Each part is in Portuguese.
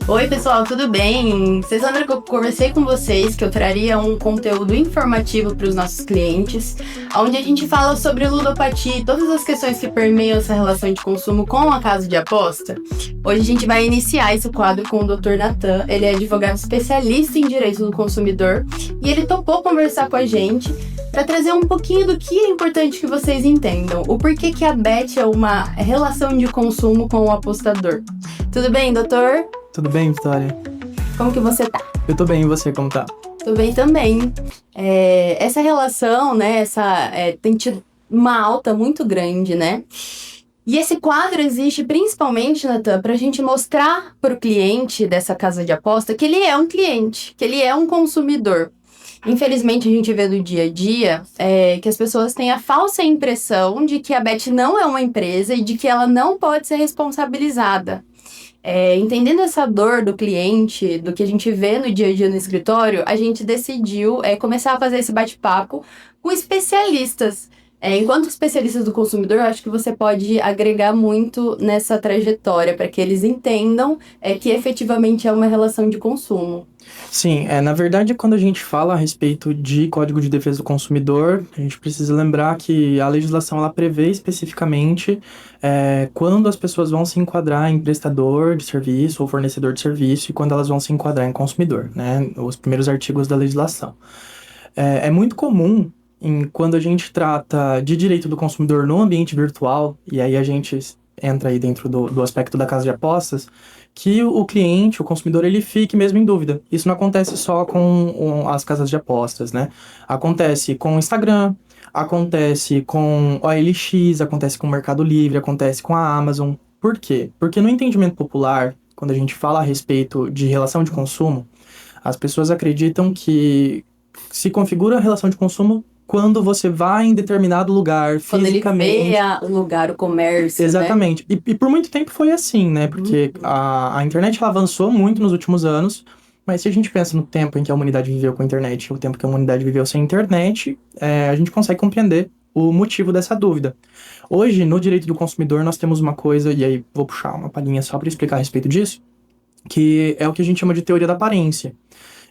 Oi, pessoal, tudo bem? Vocês lembram que eu conversei com vocês que eu traria um conteúdo informativo para os nossos clientes, onde a gente fala sobre ludopatia e todas as questões que permeiam essa relação de consumo com a casa de aposta? Hoje a gente vai iniciar esse quadro com o Dr. Natan. Ele é advogado especialista em direito do consumidor e ele topou conversar com a gente para trazer um pouquinho do que é importante que vocês entendam. O porquê que a bet é uma relação de consumo com o apostador. Tudo bem, doutor? Tudo bem, Vitória? Como que você tá? Eu tô bem, e você, como tá? Tô bem também. Essa relação, né, tem tido uma alta muito grande, né? E esse quadro existe principalmente, Natan, pra gente mostrar pro cliente dessa casa de aposta que ele é um cliente, que ele é um consumidor. Infelizmente, a gente vê no dia a dia que as pessoas têm a falsa impressão de que a Bet não é uma empresa e de que ela não pode ser responsabilizada. Entendendo essa dor do cliente, do que a gente vê no dia a dia no escritório, a gente decidiu começar a fazer esse bate-papo com especialistas. Enquanto especialistas do consumidor, eu acho que você pode agregar muito nessa trajetória para que eles entendam que efetivamente é uma relação de consumo. Sim, na verdade, quando a gente fala a respeito de Código de Defesa do Consumidor, a gente precisa lembrar que a legislação ela prevê especificamente quando as pessoas vão se enquadrar em prestador de serviço ou fornecedor de serviço e quando elas vão se enquadrar em consumidor, né? Os primeiros artigos da legislação. É muito comum quando a gente trata de direito do consumidor no ambiente virtual, e aí a gente entra aí dentro do aspecto da casa de apostas, que o cliente, o consumidor, ele fique mesmo em dúvida. Isso não acontece só com as casas de apostas, né? Acontece com o Instagram, acontece com o OLX, acontece com o Mercado Livre, acontece com a Amazon. Por quê? Porque no entendimento popular, quando a gente fala a respeito de relação de consumo, as pessoas acreditam que se configura a relação de consumo quando você vai em determinado lugar, Quando fisicamente. ele vê o lugar, o comércio, Exatamente. Né? E por muito tempo foi assim, né? Porque a internet ela avançou muito nos últimos anos, mas se a gente pensa no tempo em que a humanidade viveu com a internet e o tempo que a humanidade viveu sem internet, a gente consegue compreender o motivo dessa dúvida. Hoje, no direito do consumidor, nós temos uma coisa, e aí vou puxar uma palhinha só para explicar a respeito disso, que é o que a gente chama de teoria da aparência.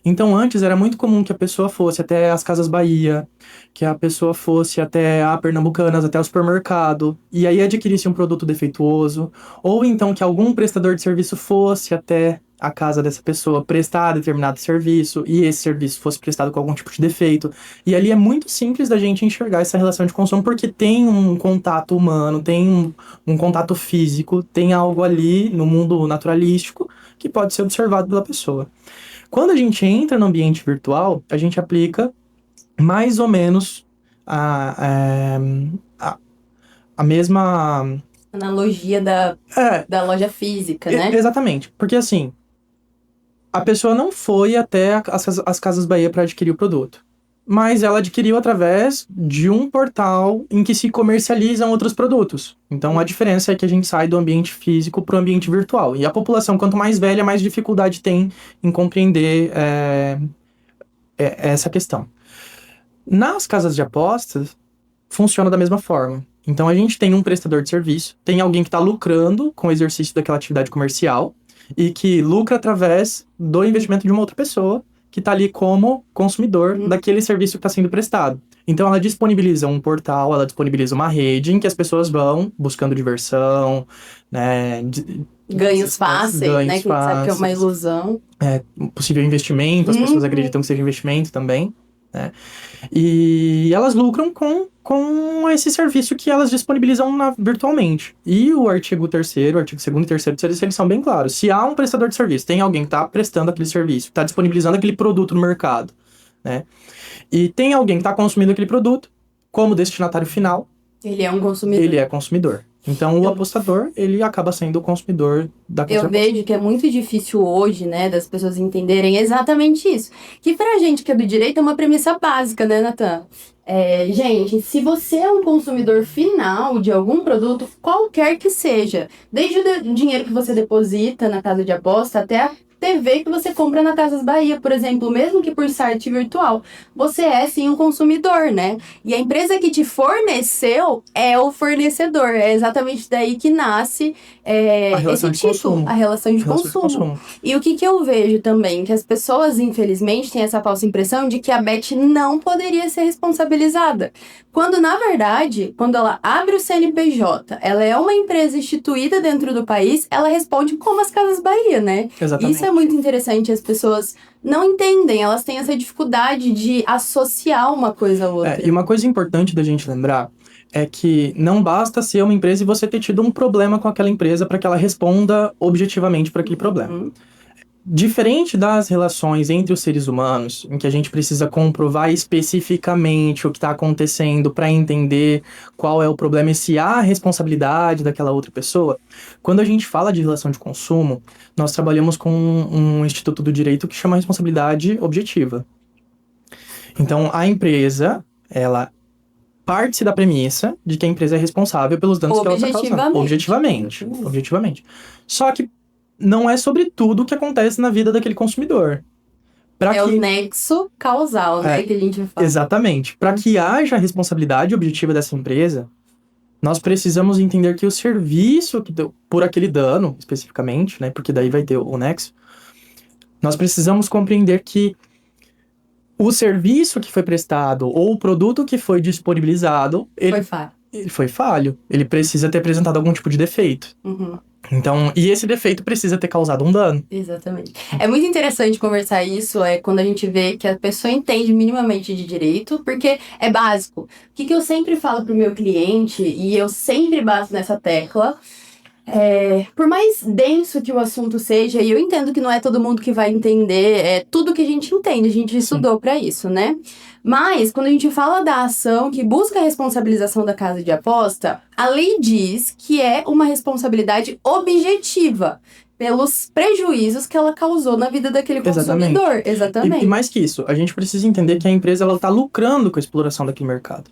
Então, antes era muito comum que a pessoa fosse até as Casas Bahia, que a pessoa fosse até a Pernambucanas, até o supermercado, e aí adquirisse um produto defeituoso, ou então que algum prestador de serviço fosse até a casa dessa pessoa prestar determinado serviço, e esse serviço fosse prestado com algum tipo de defeito. E ali é muito simples da gente enxergar essa relação de consumo, porque tem um contato humano, tem um contato físico, tem algo ali no mundo naturalístico que pode ser observado pela pessoa. Quando a gente entra no ambiente virtual, a gente aplica mais ou menos a mesma analogia da loja física, né? Exatamente. Porque assim, a pessoa não foi até as Casas Bahia para adquirir o produto. Mas ela adquiriu através de um portal em que se comercializam outros produtos. Então, a diferença é que a gente sai do ambiente físico para o ambiente virtual. E a população, quanto mais velha, mais dificuldade tem em compreender essa questão. Nas casas de apostas, funciona da mesma forma. Então, a gente tem um prestador de serviço, tem alguém que está lucrando com o exercício daquela atividade comercial e que lucra através do investimento de uma outra pessoa que está ali como consumidor daquele serviço que está sendo prestado. Então, ela disponibiliza um portal, ela disponibiliza uma rede em que as pessoas vão buscando diversão, né? Ganhos fáceis, né? Que a gente sabe que é uma ilusão. Possível investimento, as pessoas acreditam que seja investimento também, né? E elas lucram com esse serviço que elas disponibilizam virtualmente. E o artigo 3º, o artigo 2º e 3º, eles são bem claros. Se há um prestador de serviço, tem alguém que está prestando aquele serviço, está disponibilizando aquele produto no mercado, né? E tem alguém que está consumindo aquele produto, como destinatário final. Ele é um consumidor. Ele é consumidor. Então, o apostador, ele acaba sendo o consumidor da casa. Eu vejo que é muito difícil hoje, né, das pessoas entenderem exatamente isso. Que pra gente que é do direito é uma premissa básica, né, Natan? Gente, se você é um consumidor final de algum produto, qualquer que seja, desde o dinheiro que você deposita na casa de aposta até a TV que você compra na Casas Bahia, por exemplo, mesmo que por site virtual, você é sim um consumidor, né? E a empresa que te forneceu é o fornecedor. É exatamente daí que nasce A relação esse de título, consumo. a relação de consumo. E o que eu vejo também, que as pessoas, infelizmente, têm essa falsa impressão de que a Bet não poderia ser responsabilizada. Quando, na verdade, quando ela abre o CNPJ, ela é uma empresa instituída dentro do país, ela responde como as Casas Bahia, né? Exatamente. Isso é muito interessante, as pessoas não entendem, elas têm essa dificuldade de associar uma coisa a outra. E uma coisa importante da gente lembrar é que não basta ser uma empresa e você ter tido um problema com aquela empresa para que ela responda objetivamente para aquele problema. Diferente das relações entre os seres humanos, em que a gente precisa comprovar especificamente o que está acontecendo para entender qual é o problema e se há responsabilidade daquela outra pessoa, quando a gente fala de relação de consumo, nós trabalhamos com um instituto do direito que chama responsabilidade objetiva. Então, a empresa, ela parte-se da premissa de que a empresa é responsável pelos danos que ela está causando. Objetivamente. Só que não é sobre tudo o que acontece na vida daquele consumidor. O nexo causal, né, que a gente fala. Exatamente. Para que haja responsabilidade objetiva dessa empresa, nós precisamos entender que o serviço que deu por aquele dano, especificamente, né, porque daí vai ter o nexo, nós precisamos compreender que o serviço que foi prestado ou o produto que foi disponibilizado, ele foi falho. Ele precisa ter apresentado algum tipo de defeito. Então, e esse defeito precisa ter causado um dano. Exatamente. É muito interessante conversar isso, quando a gente vê que a pessoa entende minimamente de direito, porque é básico. O que eu sempre falo pro meu cliente, e eu sempre bato nessa tecla, por mais denso que o assunto seja, e eu entendo que não é todo mundo que vai entender tudo que a gente entende, a gente estudou para isso, né? Mas, quando a gente fala da ação que busca a responsabilização da casa de aposta, a lei diz que é uma responsabilidade objetiva pelos prejuízos que ela causou na vida daquele consumidor. Exatamente. E mais que isso, a gente precisa entender que a empresa está lucrando com a exploração daquele mercado.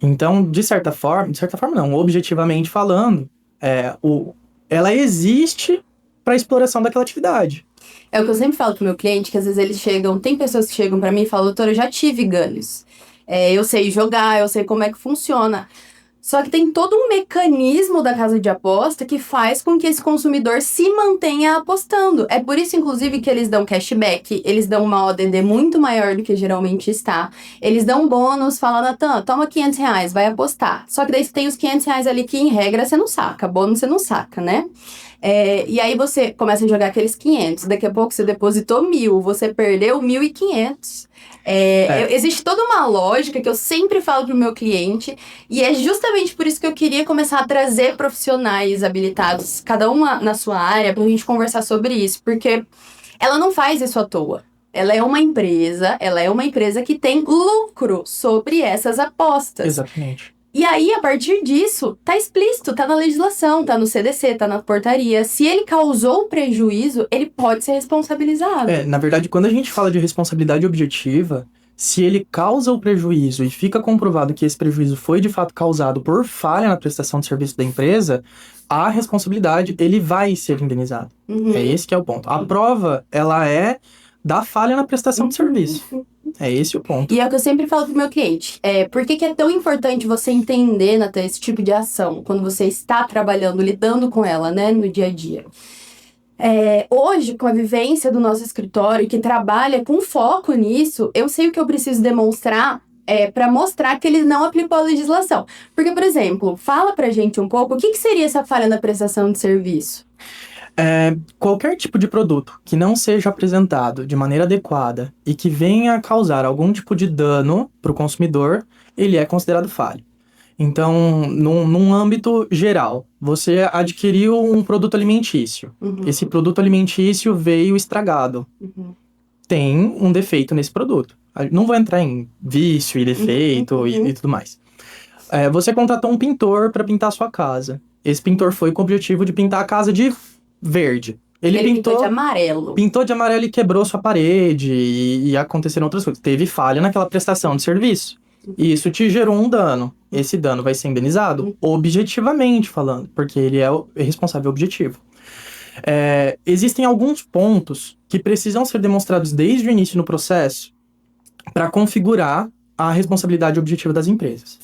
Então, de certa forma não, objetivamente falando, ela existe para a exploração daquela atividade. É o que eu sempre falo pro meu cliente, que às vezes eles chegam, tem pessoas que chegam pra mim e falam, doutora, eu já tive ganhos. Eu sei jogar, eu sei como é que funciona. Só que tem todo um mecanismo da casa de aposta que faz com que esse consumidor se mantenha apostando. É por isso, inclusive, que eles dão cashback, eles dão uma ODD muito maior do que geralmente está. Eles dão bônus, falam, Natan, toma R$500, vai apostar. Só que daí você tem os R$500 ali que, em regra, você não saca. Bônus você não saca, né? E aí você começa a jogar aqueles 500, daqui a pouco você depositou 1.000, você perdeu 1.500. Existe toda uma lógica que eu sempre falo pro meu cliente, e é justamente por isso que eu queria começar a trazer profissionais habilitados, cada uma na sua área, pra gente conversar sobre isso, porque ela não faz isso à toa. Ela é uma empresa que tem lucro sobre essas apostas. Exatamente. E aí, a partir disso, tá explícito, tá na legislação, tá no CDC, tá na portaria. Se ele causou um prejuízo, ele pode ser responsabilizado. Na verdade, quando a gente fala de responsabilidade objetiva, se ele causa o prejuízo e fica comprovado que esse prejuízo foi de fato causado por falha na prestação de serviço da empresa, a responsabilidade, ele vai ser indenizado. É esse que é o ponto. A prova, ela é da falha na prestação de serviço. É esse o ponto. E é o que eu sempre falo pro meu cliente. Por que é tão importante você entender, Natan, esse tipo de ação, quando você está trabalhando, lidando com ela, né, no dia a dia? Hoje, com a vivência do nosso escritório, que trabalha com foco nisso, eu sei o que eu preciso demonstrar para mostrar que ele não aplicou a legislação. Porque, por exemplo, fala pra gente um pouco o que seria essa falha na prestação de serviço. Qualquer tipo de produto que não seja apresentado de maneira adequada e que venha a causar algum tipo de dano para o consumidor, ele é considerado falho. Então, num âmbito geral, você adquiriu um produto alimentício. Esse produto alimentício veio estragado. Tem um defeito nesse produto. Não vou entrar em vício e defeito e tudo mais. Você contratou um pintor para pintar a sua casa. Esse pintor foi com o objetivo de pintar a casa de verde. Ele pintou de amarelo. Pintou de amarelo e quebrou sua parede e aconteceram outras coisas. Teve falha naquela prestação de serviço. e isso te gerou um dano. Esse dano vai ser indenizado objetivamente falando, porque ele é o responsável objetivo. Existem alguns pontos que precisam ser demonstrados desde o início no processo para configurar a responsabilidade objetiva das empresas,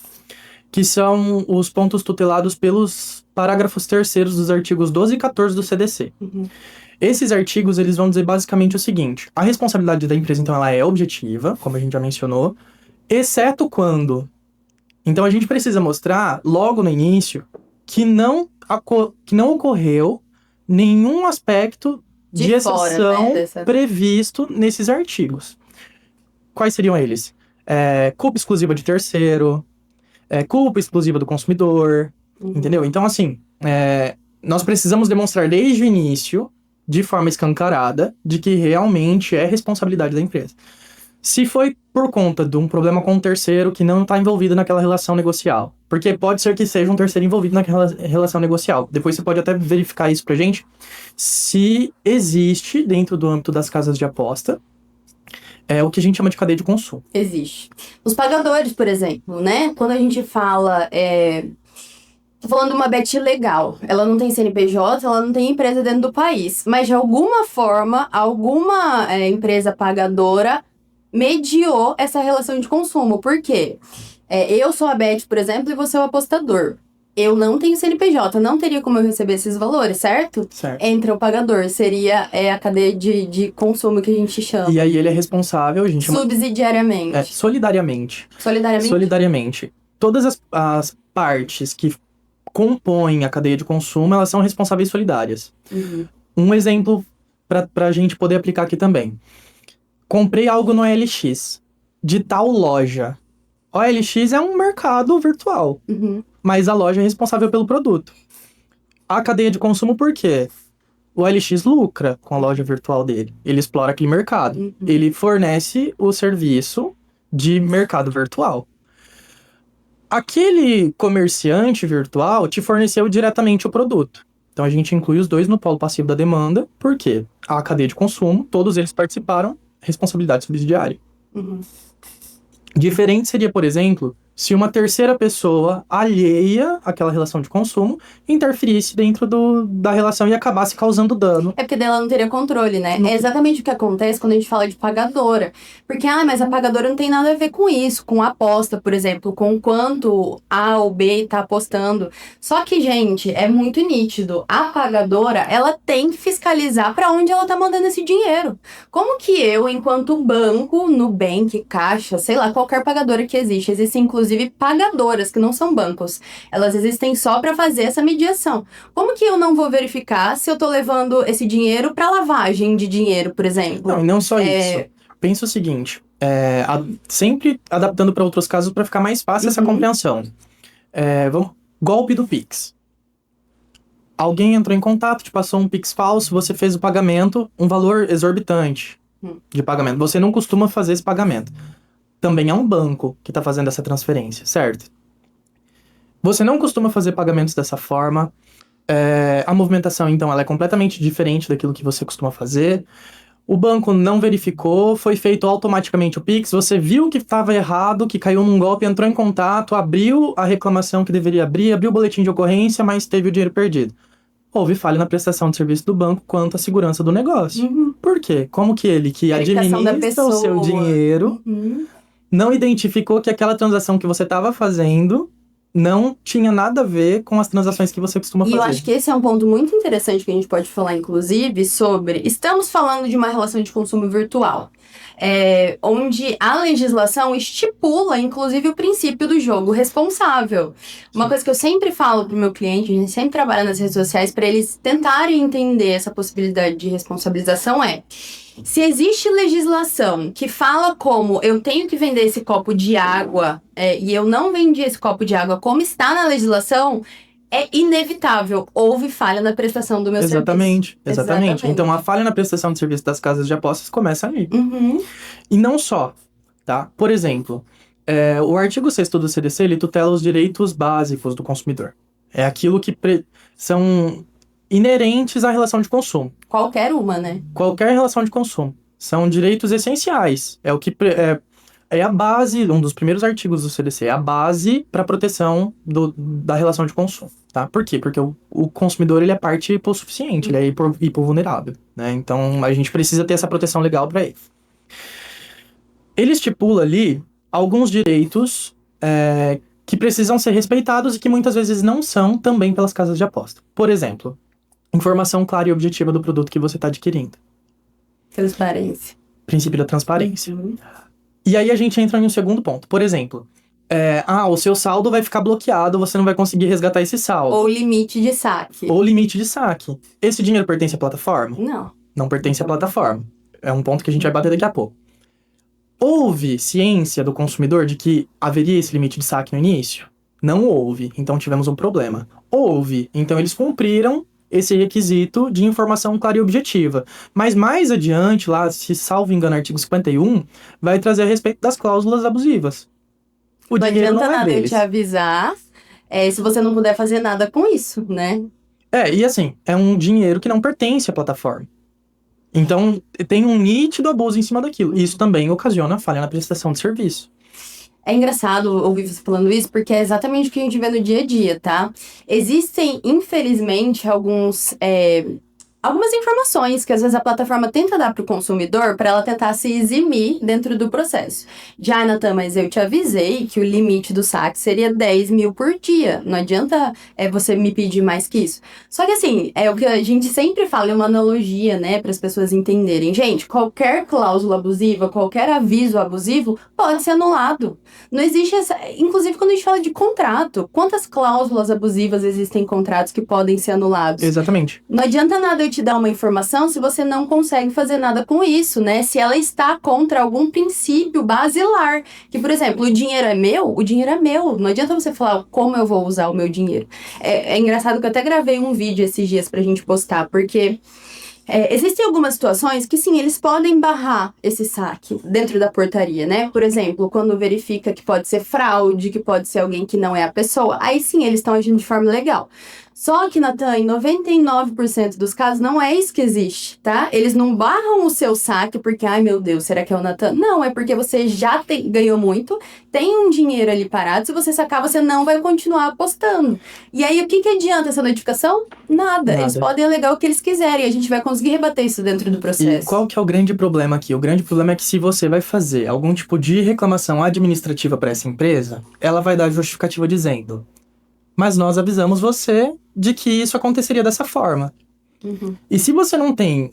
que são os pontos tutelados pelos parágrafos terceiros dos artigos 12 e 14 do CDC. Esses artigos, eles vão dizer basicamente o seguinte: a responsabilidade da empresa, então, ela é objetiva, como a gente já mencionou, exceto quando... Então, a gente precisa mostrar, logo no início, que não ocorreu nenhum aspecto de exceção previsto nesses artigos. Quais seriam eles? Culpa exclusiva de terceiro, culpa exclusiva do consumidor, entendeu? Então, assim, nós precisamos demonstrar desde o início, de forma escancarada, de que realmente é responsabilidade da empresa. Se foi por conta de um problema com um terceiro que não está envolvido naquela relação negocial. Porque pode ser que seja um terceiro envolvido naquela relação negocial. Depois você pode até verificar isso pra gente. Se existe, dentro do âmbito das casas de aposta, o que a gente chama de cadeia de consumo. Existe. Os pagadores, por exemplo, né? Quando a gente fala... Tô falando de uma bet legal. Ela não tem CNPJ, ela não tem empresa dentro do país. Mas, de alguma forma, alguma empresa pagadora mediou essa relação de consumo. Por quê? Eu sou a Bet, por exemplo, e você é o apostador. Eu não tenho CNPJ, não teria como eu receber esses valores, certo? Certo. Entre o pagador, seria a cadeia de consumo que a gente chama. E aí ele é responsável, a gente chama... Subsidiariamente. Solidariamente. Solidariamente? Solidariamente. Todas as partes que compõem a cadeia de consumo, elas são responsáveis solidárias. Um exemplo pra gente poder aplicar aqui também. Comprei algo no OLX, de tal loja. O OLX é um mercado virtual, mas a loja é responsável pelo produto. A cadeia de consumo, por quê? O OLX lucra com a loja virtual dele. Ele explora aquele mercado. Ele fornece o serviço de mercado virtual. Aquele comerciante virtual te forneceu diretamente o produto. Então a gente inclui os dois no polo passivo da demanda, porque a cadeia de consumo, todos eles participaram, responsabilidade subsidiária. Diferente seria, por exemplo, se uma terceira pessoa alheia àquela relação de consumo interferisse dentro da relação e acabasse causando dano. Porque daí ela não teria controle, né? É exatamente o que acontece quando a gente fala de pagadora. Porque, mas a pagadora não tem nada a ver com isso, com a aposta, por exemplo, com quanto A ou B tá apostando. Só que, gente, é muito nítido. A pagadora, ela tem que fiscalizar pra onde ela tá mandando esse dinheiro. Como que eu, enquanto banco, Nubank, Caixa, sei lá, qualquer pagadora que existe, existem inclusive pagadoras, que não são bancos. Elas existem só para fazer essa mediação. Como que eu não vou verificar se eu tô levando esse dinheiro para lavagem de dinheiro, por exemplo? Não, e não só isso. Pensa o seguinte, sempre adaptando para outros casos para ficar mais fácil essa compreensão. Golpe do Pix. Alguém entrou em contato, te passou um Pix falso, você fez o pagamento, um valor exorbitante de pagamento. Você não costuma fazer esse pagamento. Também é um banco que está fazendo essa transferência, certo? Você não costuma fazer pagamentos dessa forma. A movimentação, então, ela é completamente diferente daquilo que você costuma fazer. O banco não verificou, foi feito automaticamente o Pix, você viu que estava errado, que caiu num golpe, entrou em contato, abriu a reclamação que deveria abrir, abriu o boletim de ocorrência, mas teve o dinheiro perdido. Houve falha na prestação de serviço do banco quanto à segurança do negócio. Por quê? Como que ele, que administra o seu dinheiro... não identificou que aquela transação que você estava fazendo não tinha nada a ver com as transações que você costuma fazer. E eu acho que esse é um ponto muito interessante que a gente pode falar, inclusive, sobre... Estamos falando de uma relação de consumo virtual, onde a legislação estipula, inclusive, o princípio do jogo responsável. Uma coisa que eu sempre falo pro meu cliente, a gente sempre trabalha nas redes sociais, para eles tentarem entender essa possibilidade de responsabilização se existe legislação que fala como eu tenho que vender esse copo de água e eu não vendi esse copo de água como está na legislação, é inevitável. Houve falha na prestação do meu serviço. Exatamente. Então, a falha na prestação de serviço das casas de apostas começa aí. E não só, tá? Por exemplo, o artigo 6º do CDC, ele tutela os direitos básicos do consumidor. É aquilo que são... inerentes à relação de consumo. Qualquer uma, né? Qualquer relação de consumo. São direitos essenciais. É o que É a base, um dos primeiros artigos do CDC, é a base para proteção da relação de consumo, tá? Por quê? Porque o consumidor, ele é parte hipossuficiente, ele é hipovulnerável, né? Então, a gente precisa ter essa proteção legal para ele. Ele estipula ali alguns direitos que precisam ser respeitados e que muitas vezes não são também pelas casas de aposta. Por exemplo, informação clara e objetiva do produto que você está adquirindo. Transparência. Princípio da transparência. E aí a gente entra em um segundo ponto. Por exemplo, o seu saldo vai ficar bloqueado, você não vai conseguir resgatar esse saldo. Ou limite de saque. Ou limite de saque. Esse dinheiro pertence à plataforma? Não. Não pertence à plataforma. É um ponto que a gente vai bater daqui a pouco. Houve ciência do consumidor de que haveria esse limite de saque no início? Não houve, então tivemos um problema. Houve, então eles cumpriram esse requisito de informação clara e objetiva. Mas mais adiante, lá, se salvo engano, artigo 51, vai trazer a respeito das cláusulas abusivas. O não dinheiro adianta não é nada eu deles. te avisar se você não puder fazer nada com isso, né? E assim, é um dinheiro que não pertence à plataforma. Então, tem um nítido abuso em cima daquilo. E isso também ocasiona falha na prestação de serviço. É engraçado ouvir você falando isso, porque é exatamente o que a gente vê no dia a dia, tá? Existem, infelizmente, algumas informações que às vezes a plataforma tenta dar para o consumidor para ela tentar se eximir dentro do processo. Já, Natan, mas eu te avisei que o limite do saque seria 10 mil por dia. Não adianta você me pedir mais que isso. Só que assim, é o que a gente sempre fala, é uma analogia, né, para as pessoas entenderem. Gente, qualquer cláusula abusiva, qualquer aviso abusivo pode ser anulado. Não existe essa... Inclusive, quando a gente fala de contrato, quantas cláusulas abusivas existem em contratos que podem ser anulados? Exatamente. Não adianta nada eu te dar uma informação se você não consegue fazer nada com isso, né? Se ela está contra algum princípio basilar. Que, por exemplo, o dinheiro é meu, o dinheiro é meu. Não adianta você falar como eu vou usar o meu dinheiro. É engraçado que eu até gravei um vídeo esses dias pra gente postar, porque... existem algumas situações que, sim, eles podem barrar esse saque dentro da portaria, né? Por exemplo, quando verifica que pode ser fraude, que pode ser alguém que não é a pessoa, aí sim, eles estão agindo de forma legal. Só que, Natan, em 99% dos casos, não é isso que existe, tá? Eles não barram o seu saque porque, ai meu Deus, será que é o Natan? Não, é porque você já ganhou muito, tem um dinheiro ali parado, se você sacar, você não vai continuar apostando. E aí, o que adianta essa notificação? Nada. Eles podem alegar o que eles quiserem, a gente vai conseguir rebater isso dentro do processo. E qual que é o grande problema aqui? O grande problema é que se você vai fazer algum tipo de reclamação administrativa para essa empresa, ela vai dar justificativa dizendo: mas nós avisamos você de que isso aconteceria dessa forma. Uhum. E se você não tem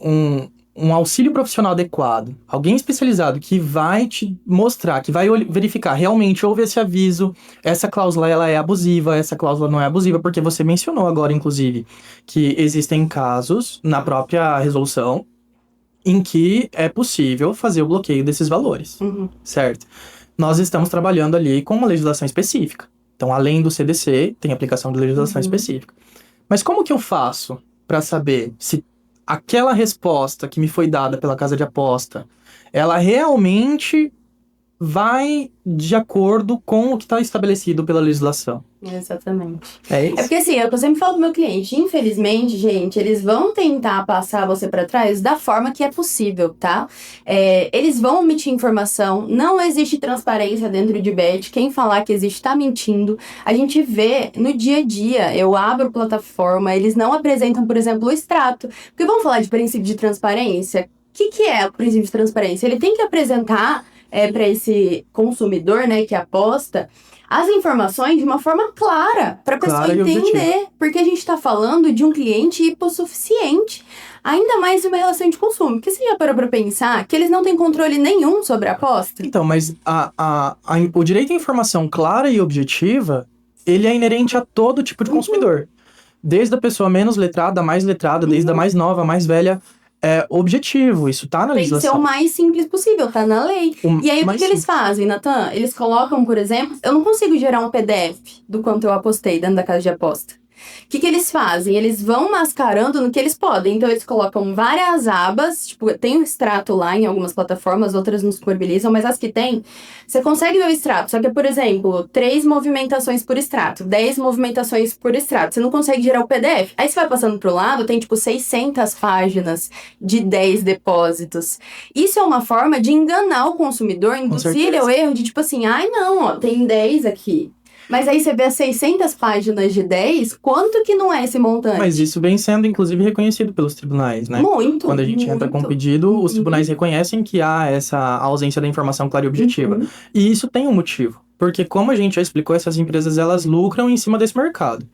um auxílio profissional adequado, alguém especializado que vai te mostrar, que vai verificar, realmente houve esse aviso, essa cláusula ela é abusiva, essa cláusula não é abusiva, porque você mencionou agora, inclusive, que existem casos na própria resolução em que é possível fazer o bloqueio desses valores, certo? Nós estamos trabalhando ali com uma legislação específica. Então, além do CDC, tem aplicação de legislação específica. Mas como que eu faço para saber se aquela resposta que me foi dada pela casa de aposta, ela realmente vai de acordo com o que está estabelecido pela legislação? Exatamente. É isso? É porque assim, é o que eu sempre falo pro meu cliente, infelizmente, gente, eles vão tentar passar você pra trás da forma que é possível, tá? Eles vão omitir informação, não existe transparência dentro de bet, quem falar que existe tá mentindo. A gente vê no dia a dia, eu abro plataforma, eles não apresentam, por exemplo, o extrato. Porque vamos falar de princípio de transparência? O que é o princípio de transparência? Ele tem que apresentar para esse consumidor, né, que aposta, as informações de uma forma clara, para a pessoa entender. Porque a gente está falando de um cliente hipossuficiente, ainda mais em uma relação de consumo. Porque você já parou para pensar que eles não têm controle nenhum sobre a aposta? Então, mas o direito à informação clara e objetiva, ele é inerente a todo tipo de consumidor. Desde a pessoa menos letrada, a mais letrada, desde a mais nova, a mais velha. É objetivo, isso tá na legislação. Tem que ser o mais simples possível, tá na lei. E aí, o que eles fazem, Natan? Eles colocam, por exemplo, eu não consigo gerar um PDF do quanto eu apostei dentro da casa de aposta. que eles fazem? Eles vão mascarando no que eles podem. Então, eles colocam várias abas. Tipo, tem um extrato lá em algumas plataformas, outras não disponibilizam, mas as que tem, você consegue ver o extrato. Só que, por exemplo, 3 movimentações por extrato, 10 movimentações por extrato. Você não consegue gerar o PDF. Aí, você vai passando pro lado, tem, tipo, 600 páginas de 10 depósitos. Isso é uma forma de enganar o consumidor, induzir ao erro de, tipo assim, ai, não, ó, tem 10 aqui. Mas aí você vê as 600 páginas de 10, quanto que não é esse montante? Mas isso vem sendo, inclusive, reconhecido pelos tribunais, né? Muito. Quando a gente entra com pedido, os tribunais reconhecem que há essa ausência da informação clara e objetiva. E isso tem um motivo. Porque, como a gente já explicou, essas empresas, elas lucram em cima desse mercado.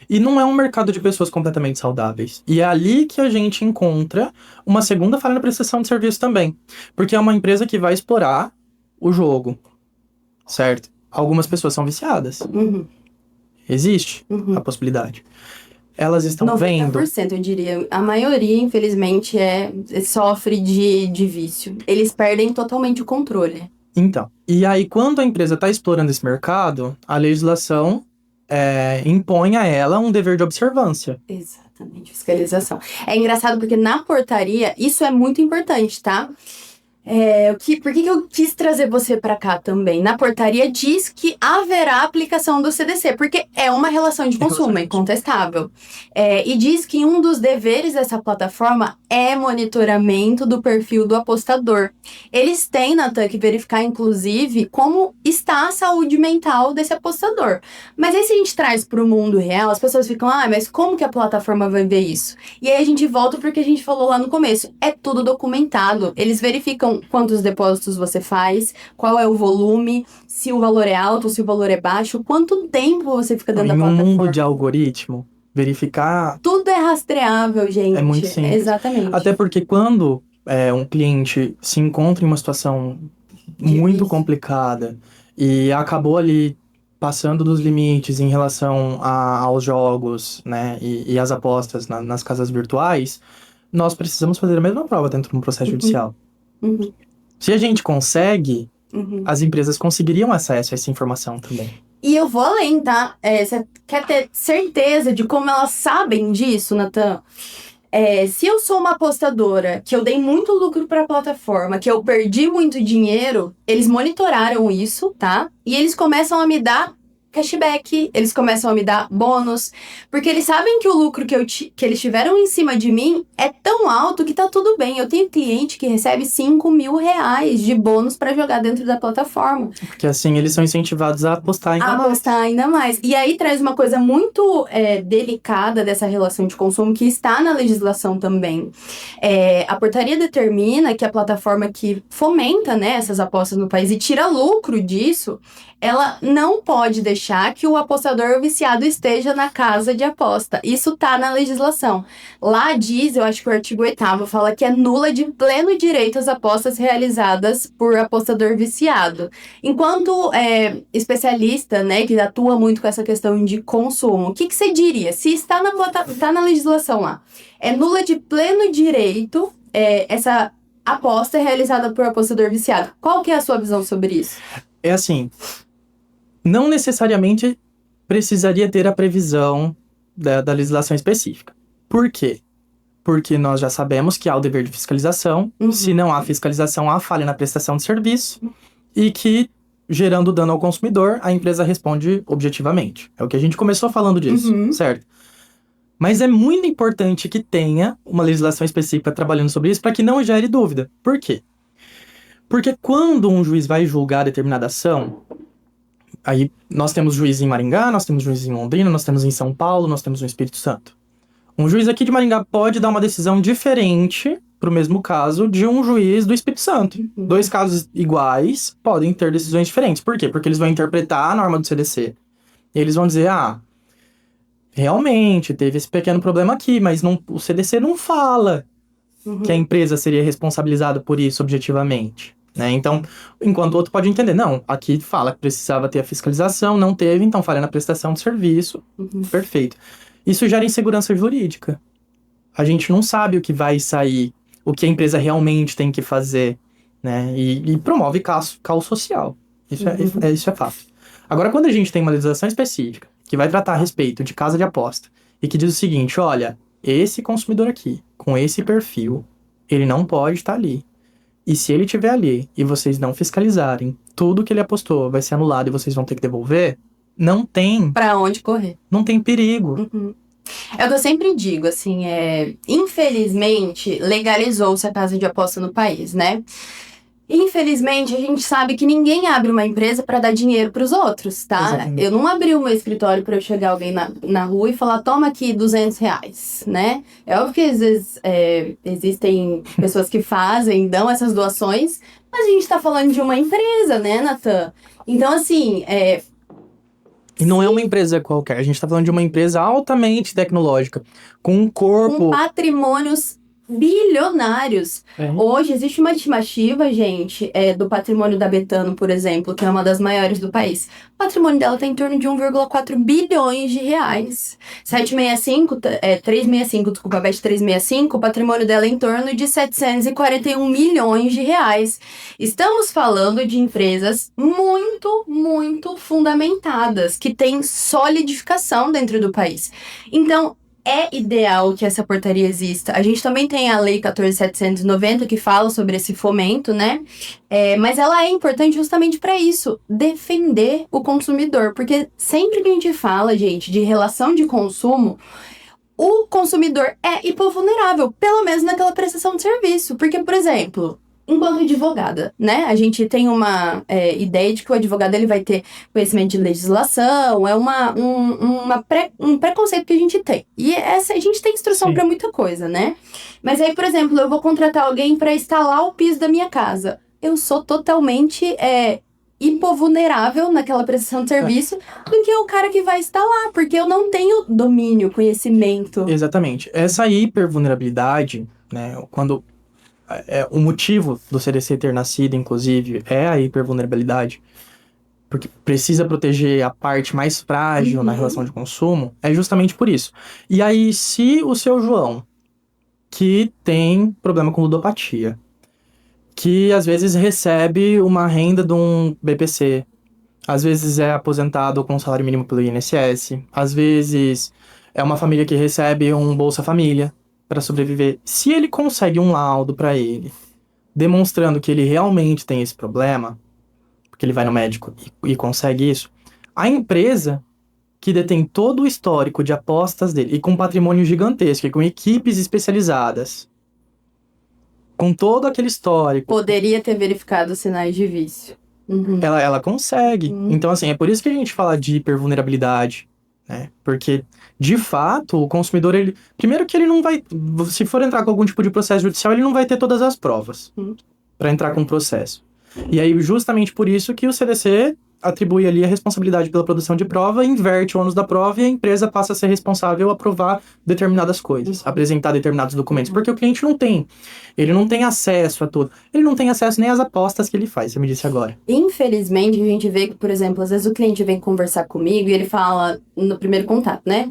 E não é um mercado de pessoas completamente saudáveis. E é ali que a gente encontra uma segunda falha na prestação de serviço também. Porque é uma empresa que vai explorar o jogo, certo? Algumas pessoas são viciadas. Existe a possibilidade. Elas estão vendo... 90%, eu diria. A maioria, infelizmente, sofre de vício. Eles perdem totalmente o controle. Então, e aí quando a empresa está explorando esse mercado, a legislação impõe a ela um dever de observância. Exatamente, fiscalização. É engraçado porque na portaria, isso é muito importante, tá? Por que eu quis trazer você para cá também? Na portaria diz que haverá aplicação do CDC, porque é uma relação de consumo, é incontestável. E diz que um dos deveres dessa plataforma é monitoramento do perfil do apostador. Eles têm, Natan, que verificar, inclusive, como está a saúde mental desse apostador. Mas aí se a gente traz para o mundo real, as pessoas ficam, mas como que a plataforma vai ver isso? E aí a gente volta porque a gente falou lá no começo, é tudo documentado. Eles verificam quantos depósitos você faz, qual é o volume, se o valor é alto, se o valor é baixo, quanto tempo você fica dentro da plataforma. Em um mundo de algoritmo, verificar... Tudo é rastreável, gente. É muito simples. Exatamente. Até porque quando um cliente se encontra em uma situação muito complicada e acabou ali passando dos limites em relação aos jogos, né, e às apostas nas casas virtuais, nós precisamos fazer a mesma prova dentro de um processo judicial. Se a gente consegue, as empresas conseguiriam acesso a essa informação também. E eu vou além, tá? Você quer ter certeza de como elas sabem disso, Natan? Se eu sou uma apostadora, que eu dei muito lucro para a plataforma, que eu perdi muito dinheiro, eles monitoraram isso, tá? E eles começam a me dar cashback, eles começam a me dar bônus, porque eles sabem que o lucro que eles tiveram em cima de mim é tão alto que tá tudo bem. Eu tenho cliente que recebe 5 mil reais de bônus para jogar dentro da plataforma. Porque assim, eles são incentivados a apostar ainda mais. E aí traz uma coisa muito delicada dessa relação de consumo que está na legislação também. A portaria determina que a plataforma que fomenta, né, essas apostas no país e tira lucro disso, ela não pode deixar que o apostador viciado esteja na casa de aposta. Isso tá na legislação. Lá diz, eu acho que o artigo 8º fala que é nula de pleno direito as apostas realizadas por apostador viciado. Enquanto especialista, né, que atua muito com essa questão de consumo, o que você diria? Se está tá na legislação lá, é nula de pleno direito essa aposta realizada por apostador viciado. Qual que é a sua visão sobre isso? É assim... Não necessariamente precisaria ter a previsão da legislação específica. Por quê? Porque nós já sabemos que há o dever de fiscalização, se não há fiscalização, há falha na prestação de serviço, e que, gerando dano ao consumidor, a empresa responde objetivamente. É o que a gente começou falando disso, certo? Mas é muito importante que tenha uma legislação específica trabalhando sobre isso para que não gere dúvida. Por quê? Porque quando um juiz vai julgar determinada ação... Aí nós temos juiz em Maringá, nós temos juiz em Londrina, nós temos em São Paulo, nós temos no Espírito Santo. Um juiz aqui de Maringá pode dar uma decisão diferente para o mesmo caso de um juiz do Espírito Santo. 2 casos iguais podem ter decisões diferentes. Por quê? Porque eles vão interpretar a norma do CDC. E eles vão dizer, realmente teve esse pequeno problema aqui, mas o CDC não fala que a empresa seria responsabilizada por isso objetivamente. Né? Então, enquanto o outro pode entender, não, aqui fala que precisava ter a fiscalização, não teve, então falha na prestação de serviço, perfeito. Isso gera insegurança jurídica. A gente não sabe o que vai sair, o que a empresa realmente tem que fazer, né? E promove caos social. Isso é fato. Agora, quando a gente tem uma legislação específica, que vai tratar a respeito de casa de aposta e que diz o seguinte, olha, esse consumidor aqui, com esse perfil, ele não pode estar ali. E se ele estiver ali e vocês não fiscalizarem, tudo que ele apostou vai ser anulado e vocês vão ter que devolver, não tem Pra onde correr? Não tem perigo. É o que eu sempre digo, assim, infelizmente, legalizou-se a casa de aposta no país, né? Infelizmente, a gente sabe que ninguém abre uma empresa pra dar dinheiro pros outros, tá? Exatamente. Eu não abri o meu escritório pra eu chegar alguém na rua e falar, toma aqui R$ 200, né? É óbvio que às vezes existem pessoas que fazem, dão essas doações, mas a gente tá falando de uma empresa, né, Natan? Então, assim, E não é uma empresa qualquer, a gente tá falando de uma empresa altamente tecnológica, com um com corpo... patrimônios bilionários. É. Hoje existe uma estimativa, gente, do patrimônio da Betano, por exemplo, que é uma das maiores do país. O patrimônio dela está em torno de 1,4 bilhões de reais. 365, desculpa, a Bet 365, o patrimônio dela é em torno de 741 milhões de reais. Estamos falando de empresas muito, muito fundamentadas, que têm solidificação dentro do país. Então, é ideal que essa portaria exista. A gente também tem a Lei 14.790 que fala sobre esse fomento, né? Mas ela é importante justamente para isso, defender o consumidor. Porque sempre que a gente fala, gente, de relação de consumo, o consumidor é hipovulnerável, pelo menos naquela prestação de serviço. Porque, por exemplo, enquanto advogada, né? A gente tem uma ideia de que o advogado ele vai ter conhecimento de legislação, é um preconceito que a gente tem. E a gente tem instrução para muita coisa, né? Mas aí, por exemplo, eu vou contratar alguém para instalar o piso da minha casa. Eu sou totalmente hipovulnerável naquela prestação de serviço do que o cara que vai instalar, porque eu não tenho domínio, conhecimento. Exatamente. Essa hipervulnerabilidade, né, quando... o motivo do CDC ter nascido, inclusive, é a hipervulnerabilidade, porque precisa proteger a parte mais frágil na relação de consumo, é justamente por isso. E aí, se o seu João, que tem problema com ludopatia, que às vezes recebe uma renda de um BPC, às vezes é aposentado com salário mínimo pelo INSS, às vezes é uma família que recebe um Bolsa Família para sobreviver. Se ele consegue um laudo para ele, demonstrando que ele realmente tem esse problema, porque ele vai no médico e consegue isso, a empresa que detém todo o histórico de apostas dele e com patrimônio gigantesco, e com equipes especializadas, com todo aquele histórico, Poderia ter verificado os sinais de vício. ela consegue. Então, assim, é por isso que a gente fala de hipervulnerabilidade, né? Porque, de fato, o consumidor, primeiro que ele não vai... Se for entrar com algum tipo de processo judicial, ele não vai ter todas as provas para entrar com o processo. E aí, justamente por isso que o CDC atribui ali a responsabilidade pela produção de prova, inverte o ônus da prova e a empresa passa a ser responsável a provar determinadas coisas, apresentar determinados documentos, porque o cliente não tem. Ele não tem acesso a tudo. Ele não tem acesso nem às apostas que ele faz, você me disse agora. Infelizmente, a gente vê que, por exemplo, às vezes o cliente vem conversar comigo e ele fala no primeiro contato, né?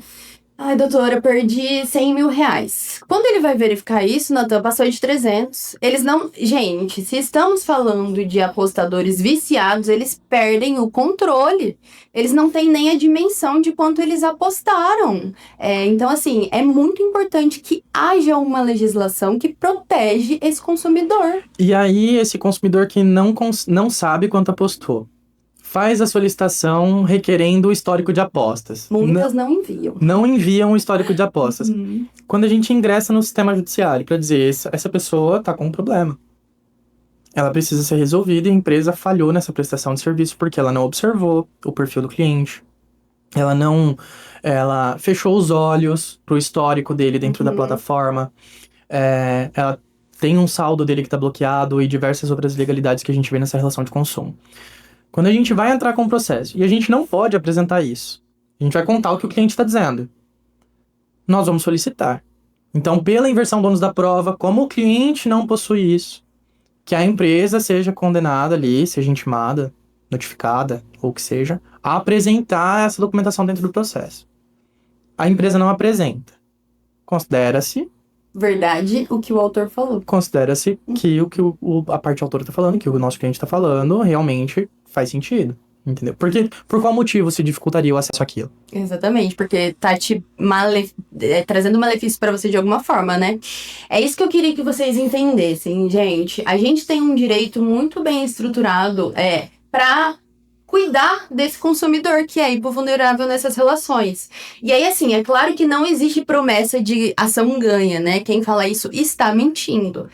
Ai, doutora, eu perdi 100 mil reais. Quando ele vai verificar isso, Natan, passou de 300. Eles não... Gente, se estamos falando de apostadores viciados, eles perdem o controle. Eles não têm nem a dimensão de quanto eles apostaram. Então, assim, é muito importante que haja uma legislação que protege esse consumidor. E aí, esse consumidor que não sabe quanto apostou, faz a solicitação requerendo o histórico de apostas. Muitas não enviam. Não enviam o histórico de apostas. Quando a gente ingressa no sistema judiciário para dizer essa pessoa está com um problema, ela precisa ser resolvida e a empresa falhou nessa prestação de serviço porque ela não observou o perfil do cliente, ela fechou os olhos para o histórico dele dentro da plataforma, ela tem um saldo dele que está bloqueado e diversas outras ilegalidades que a gente vê nessa relação de consumo. Quando a gente vai entrar com o processo e a gente não pode apresentar isso, a gente vai contar o que o cliente está dizendo. Nós vamos solicitar. Então, pela inversão do ônus da prova, como o cliente não possui isso, que a empresa seja condenada ali, seja intimada, notificada, ou o que seja, a apresentar essa documentação dentro do processo. A empresa não apresenta. Considera-se... Verdade, o que o autor falou. Considera-se que o que a parte autora está falando, que o nosso cliente está falando, realmente faz sentido. Entendeu? Porque, por qual motivo se dificultaria o acesso àquilo? Exatamente, porque tá te trazendo malefício pra você de alguma forma, né? É isso que eu queria que vocês entendessem, gente. A gente tem um direito muito bem estruturado pra cuidar desse consumidor que é hipovulnerável nessas relações. E aí, assim, é claro que não existe promessa de ação ganha, né? Quem fala isso está mentindo.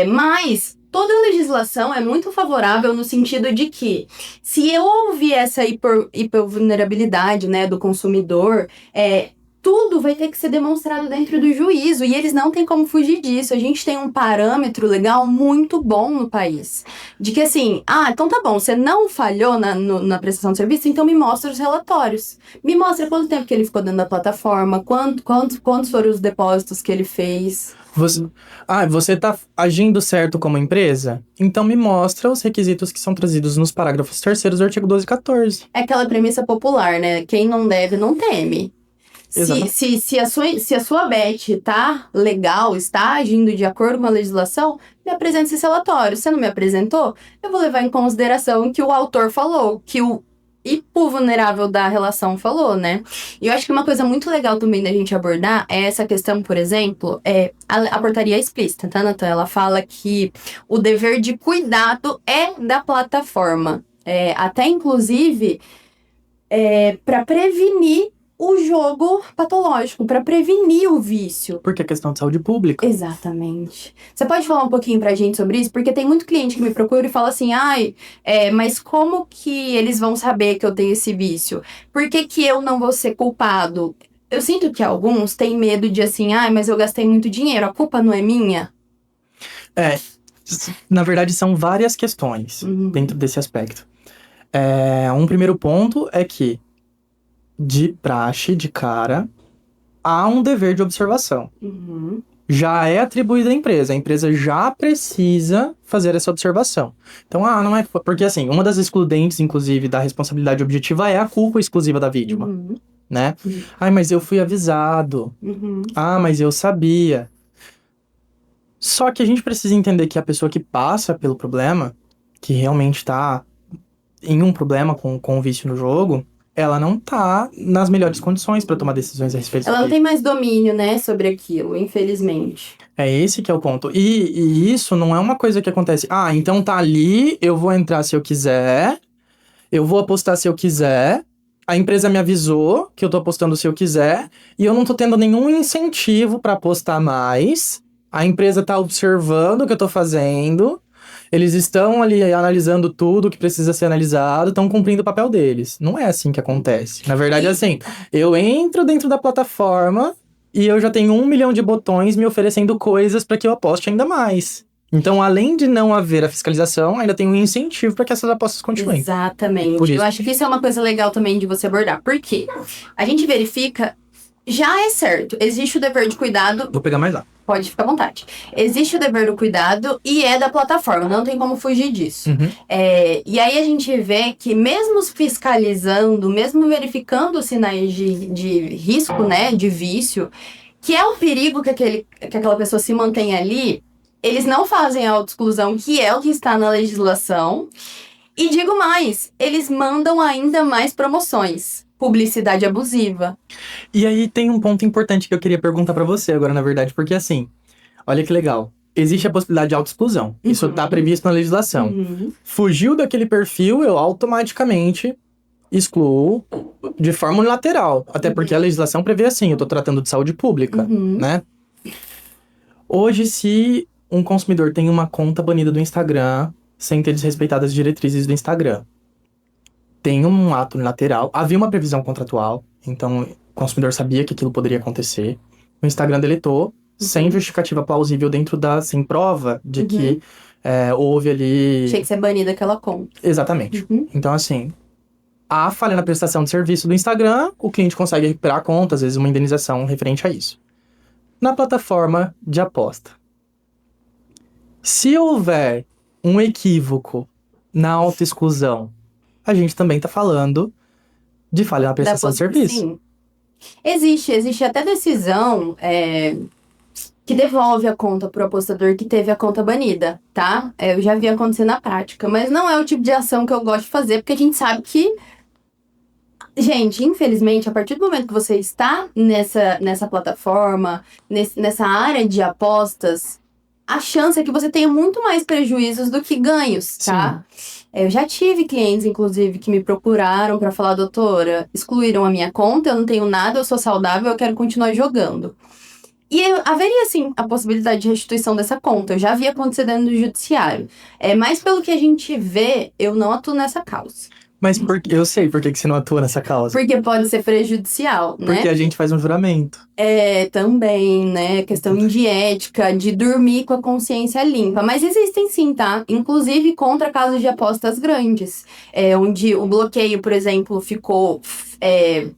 Mas toda legislação é muito favorável no sentido de que, se eu ouvir essa hipovulnerabilidade, né, do consumidor, tudo vai ter que ser demonstrado dentro do juízo, e eles não têm como fugir disso. A gente tem um parâmetro legal muito bom no país. De que assim, então tá bom, você não falhou na prestação de serviço, então me mostra os relatórios. Me mostra quanto tempo que ele ficou dentro da plataforma, quantos foram os depósitos que ele fez. Você tá agindo certo como empresa? Então me mostra os requisitos que são trazidos nos parágrafos 3º do artigo 12 e 14. É aquela premissa popular, né? Quem não deve, não teme. Se a sua bet tá legal, está agindo de acordo com a legislação, me apresente esse relatório. Se não me apresentou, eu vou levar em consideração o que o autor falou, que o hipovulnerável da relação falou, né? E eu acho que uma coisa muito legal também da gente abordar é essa questão, por exemplo, a portaria explícita, tá, Natan? Ela fala que o dever de cuidado é da plataforma. Até, inclusive, para prevenir o jogo patológico, para prevenir o vício. Porque é questão de saúde pública. Exatamente. Você pode falar um pouquinho pra gente sobre isso? Porque tem muito cliente que me procura e fala assim, mas como que eles vão saber que eu tenho esse vício? Por que que eu não vou ser culpado? Eu sinto que alguns têm medo de assim, mas eu gastei muito dinheiro, a culpa não é minha? Na verdade, são várias questões dentro desse aspecto. Um primeiro ponto é que, de praxe, de cara, há um dever de observação. Já é atribuído à empresa. A empresa já precisa fazer essa observação. Então, não é... Porque, assim, uma das excludentes, inclusive, da responsabilidade objetiva é a culpa exclusiva da vítima, né? Mas eu fui avisado. Mas eu sabia. Só que a gente precisa entender que a pessoa que passa pelo problema, que realmente tá em um problema com o vício no jogo, ela não tá nas melhores condições para tomar decisões a respeito disso. Ela não tem mais domínio, né, sobre aquilo, infelizmente. É esse que é o ponto. E isso não é uma coisa que acontece. Então tá ali, eu vou entrar se eu quiser, eu vou apostar se eu quiser, a empresa me avisou que eu tô apostando se eu quiser, e eu não tô tendo nenhum incentivo para apostar mais, a empresa tá observando o que eu tô fazendo, eles estão ali analisando tudo que precisa ser analisado, estão cumprindo o papel deles. Não é assim que acontece. Na verdade, é assim, eu entro dentro da plataforma e eu já tenho 1 milhão de botões me oferecendo coisas para que eu aposte ainda mais. Então, além de não haver a fiscalização, ainda tem um incentivo para que essas apostas continuem. Exatamente. Eu acho que isso é uma coisa legal também de você abordar. Por quê? A gente verifica, já é certo, existe o dever de cuidado... Vou pegar mais lá. Pode ficar à vontade. Existe o dever do cuidado e é da plataforma, não tem como fugir disso. E aí a gente vê que mesmo fiscalizando, mesmo verificando sinais de risco, né, de vício, que é o perigo que aquela pessoa se mantém ali, eles não fazem a autoexclusão, que é o que está na legislação. E digo mais, eles mandam ainda mais promoções. Publicidade abusiva. E aí tem um ponto importante que eu queria perguntar pra você agora, na verdade, porque assim, olha que legal. Existe a possibilidade de autoexclusão. Isso tá previsto na legislação. Fugiu daquele perfil, eu automaticamente excluo de forma unilateral. Até porque a legislação prevê assim, eu tô tratando de saúde pública, né? Hoje, se um consumidor tem uma conta banida do Instagram, sem ter desrespeitado as diretrizes do Instagram, tem um ato unilateral, havia uma previsão contratual, então o consumidor sabia que aquilo poderia acontecer. O Instagram deletou, sem justificativa plausível sem prova de que houve ali... Tinha que ser banida aquela conta. Exatamente. Então, assim, há falha na prestação de serviço do Instagram, o cliente consegue recuperar a conta, às vezes uma indenização referente a isso. Na plataforma de aposta, se houver um equívoco na autoexclusão, a gente também tá falando de falha na prestação de serviço. Sim. Existe até decisão que devolve a conta pro apostador que teve a conta banida, tá? Eu já vi acontecer na prática, mas não é o tipo de ação que eu gosto de fazer, porque a gente sabe que, gente, infelizmente, a partir do momento que você está nessa plataforma, nessa área de apostas, a chance é que você tenha muito mais prejuízos do que ganhos, tá? Eu já tive clientes, inclusive, que me procuraram para falar, doutora, excluíram a minha conta, eu não tenho nada, eu sou saudável, eu quero continuar jogando. E haveria, sim, a possibilidade de restituição dessa conta. Eu já vi acontecer dentro do judiciário. Mas pelo que a gente vê, eu não atuo nessa causa. Mas eu sei por que você não atua nessa causa. Porque pode ser prejudicial, né? Porque a gente faz um juramento. Também, né? Questão de ética, de dormir com a consciência limpa. Mas existem sim, tá? Inclusive contra casos de apostas grandes. Onde o bloqueio, por exemplo, ficou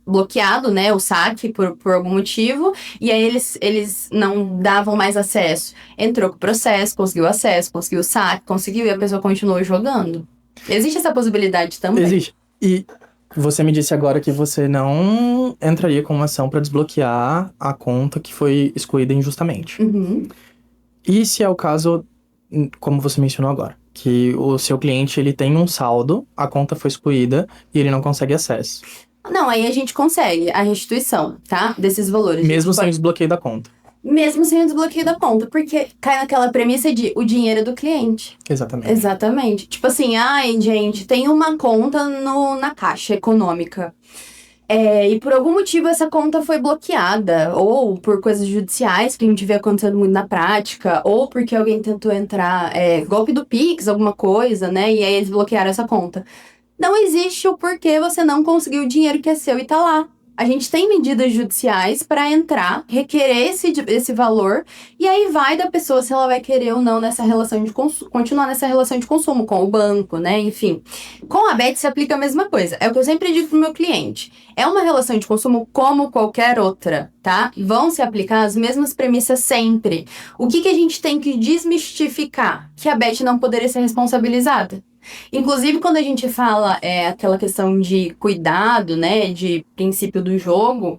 bloqueado, né? O saque por algum motivo. E aí eles não davam mais acesso. Entrou com o processo, conseguiu acesso, conseguiu o saque, conseguiu e a pessoa continuou jogando. Existe essa possibilidade também? Existe. E você me disse agora que você não entraria com uma ação para desbloquear a conta que foi excluída injustamente. Uhum. E se é o caso, como você mencionou agora, que o seu cliente ele tem um saldo, a conta foi excluída e ele não consegue acesso. Não, aí a gente consegue a restituição, tá? Desses valores. Mesmo sem o desbloqueio da conta. Mesmo sem o desbloqueio da conta, porque cai naquela premissa de o dinheiro é do cliente. Exatamente. Exatamente. Tipo assim, ai, gente, tem uma conta na Caixa Econômica. E por algum motivo essa conta foi bloqueada, ou por coisas judiciais que a gente vê acontecendo muito na prática, ou porque alguém tentou entrar, golpe do Pix, alguma coisa, né? E aí eles bloquearam essa conta. Não existe o porquê você não conseguiu o dinheiro que é seu e tá lá. A gente tem medidas judiciais para entrar, requerer esse valor, e aí vai da pessoa se ela vai querer ou não nessa relação de continuar nessa relação de consumo com o banco, né? Enfim. Com a Bet se aplica a mesma coisa. É o que eu sempre digo pro meu cliente. É uma relação de consumo como qualquer outra, tá? Vão se aplicar as mesmas premissas sempre. O que a gente tem que desmistificar? Que a Bet não poderia ser responsabilizada. Inclusive, quando a gente fala aquela questão de cuidado, né, de princípio do jogo,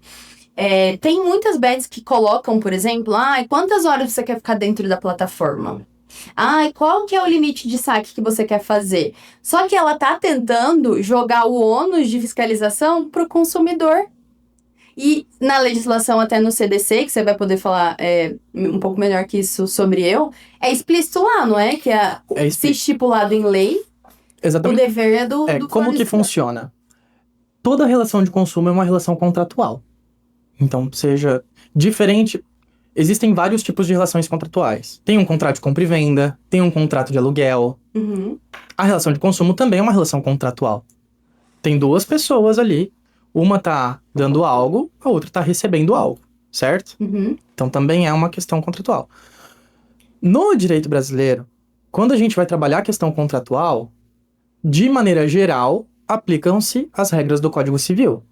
tem muitas bets que colocam, por exemplo, quantas horas você quer ficar dentro da plataforma? Qual que é o limite de saque que você quer fazer? Só que ela tá tentando jogar o ônus de fiscalização pro consumidor. E na legislação, até no CDC, que você vai poder falar um pouco melhor que isso sobre é explícito lá, não é? Que se estipulado em lei. Exatamente. O dever é do como que funciona? Toda relação de consumo é uma relação contratual. Então, seja diferente... Existem vários tipos de relações contratuais. Tem um contrato de compra e venda, tem um contrato de aluguel. Uhum. A relação de consumo também é uma relação contratual. Tem duas pessoas ali, uma tá dando algo, a outra tá recebendo algo, certo? Uhum. Então, também é uma questão contratual. No direito brasileiro, quando a gente vai trabalhar a questão contratual... De maneira geral, aplicam-se as regras do Código Civil.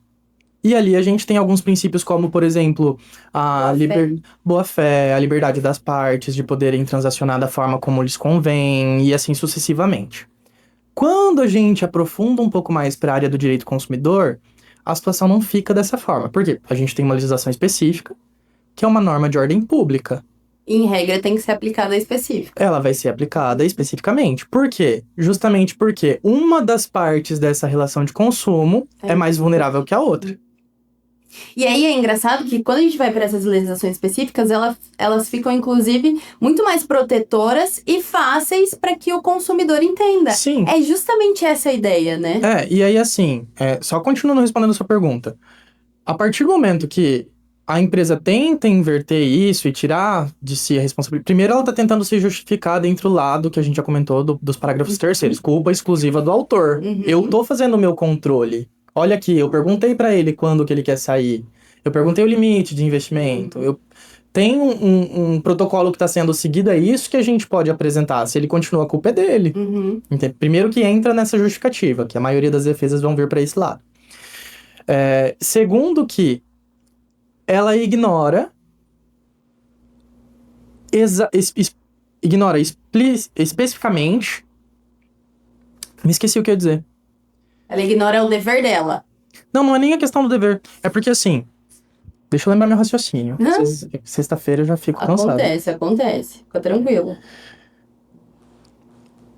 E ali a gente tem alguns princípios como, por exemplo, a boa-fé, a liberdade das partes de poderem transacionar da forma como lhes convém e assim sucessivamente. Quando a gente aprofunda um pouco mais para a área do direito consumidor, a situação não fica dessa forma. Por quê? A gente tem uma legislação específica, que é uma norma de ordem pública. Em regra, tem que ser aplicada específica. Ela vai ser aplicada especificamente. Por quê? Justamente porque uma das partes dessa relação de consumo é mais vulnerável que a outra. E aí é engraçado que quando a gente vai para essas legislações específicas, elas ficam, inclusive, muito mais protetoras e fáceis para que o consumidor entenda. Sim. É justamente essa a ideia, né? E aí assim, só continuando respondendo a sua pergunta. A partir do momento que a empresa tenta inverter isso e tirar de si a responsabilidade... Primeiro, ela está tentando se justificar dentro do lado que a gente já comentou dos parágrafos terceiros. Culpa exclusiva do autor. Uhum. Eu tô fazendo o meu controle. Olha aqui, eu perguntei para ele quando que ele quer sair. Eu perguntei o limite de investimento. Eu tenho um protocolo que está sendo seguido, é isso que a gente pode apresentar. Se ele continua, a culpa é dele. Uhum. Primeiro que entra nessa justificativa, que a maioria das defesas vão vir para esse lado. Segundo que ela ignora especificamente... Me esqueci o que eu ia dizer. Ela ignora o dever dela. Não é nem a questão do dever. É porque, assim, Deixa eu lembrar meu raciocínio. Sexta-feira eu já fico cansado. Acontece. Fica tranquilo.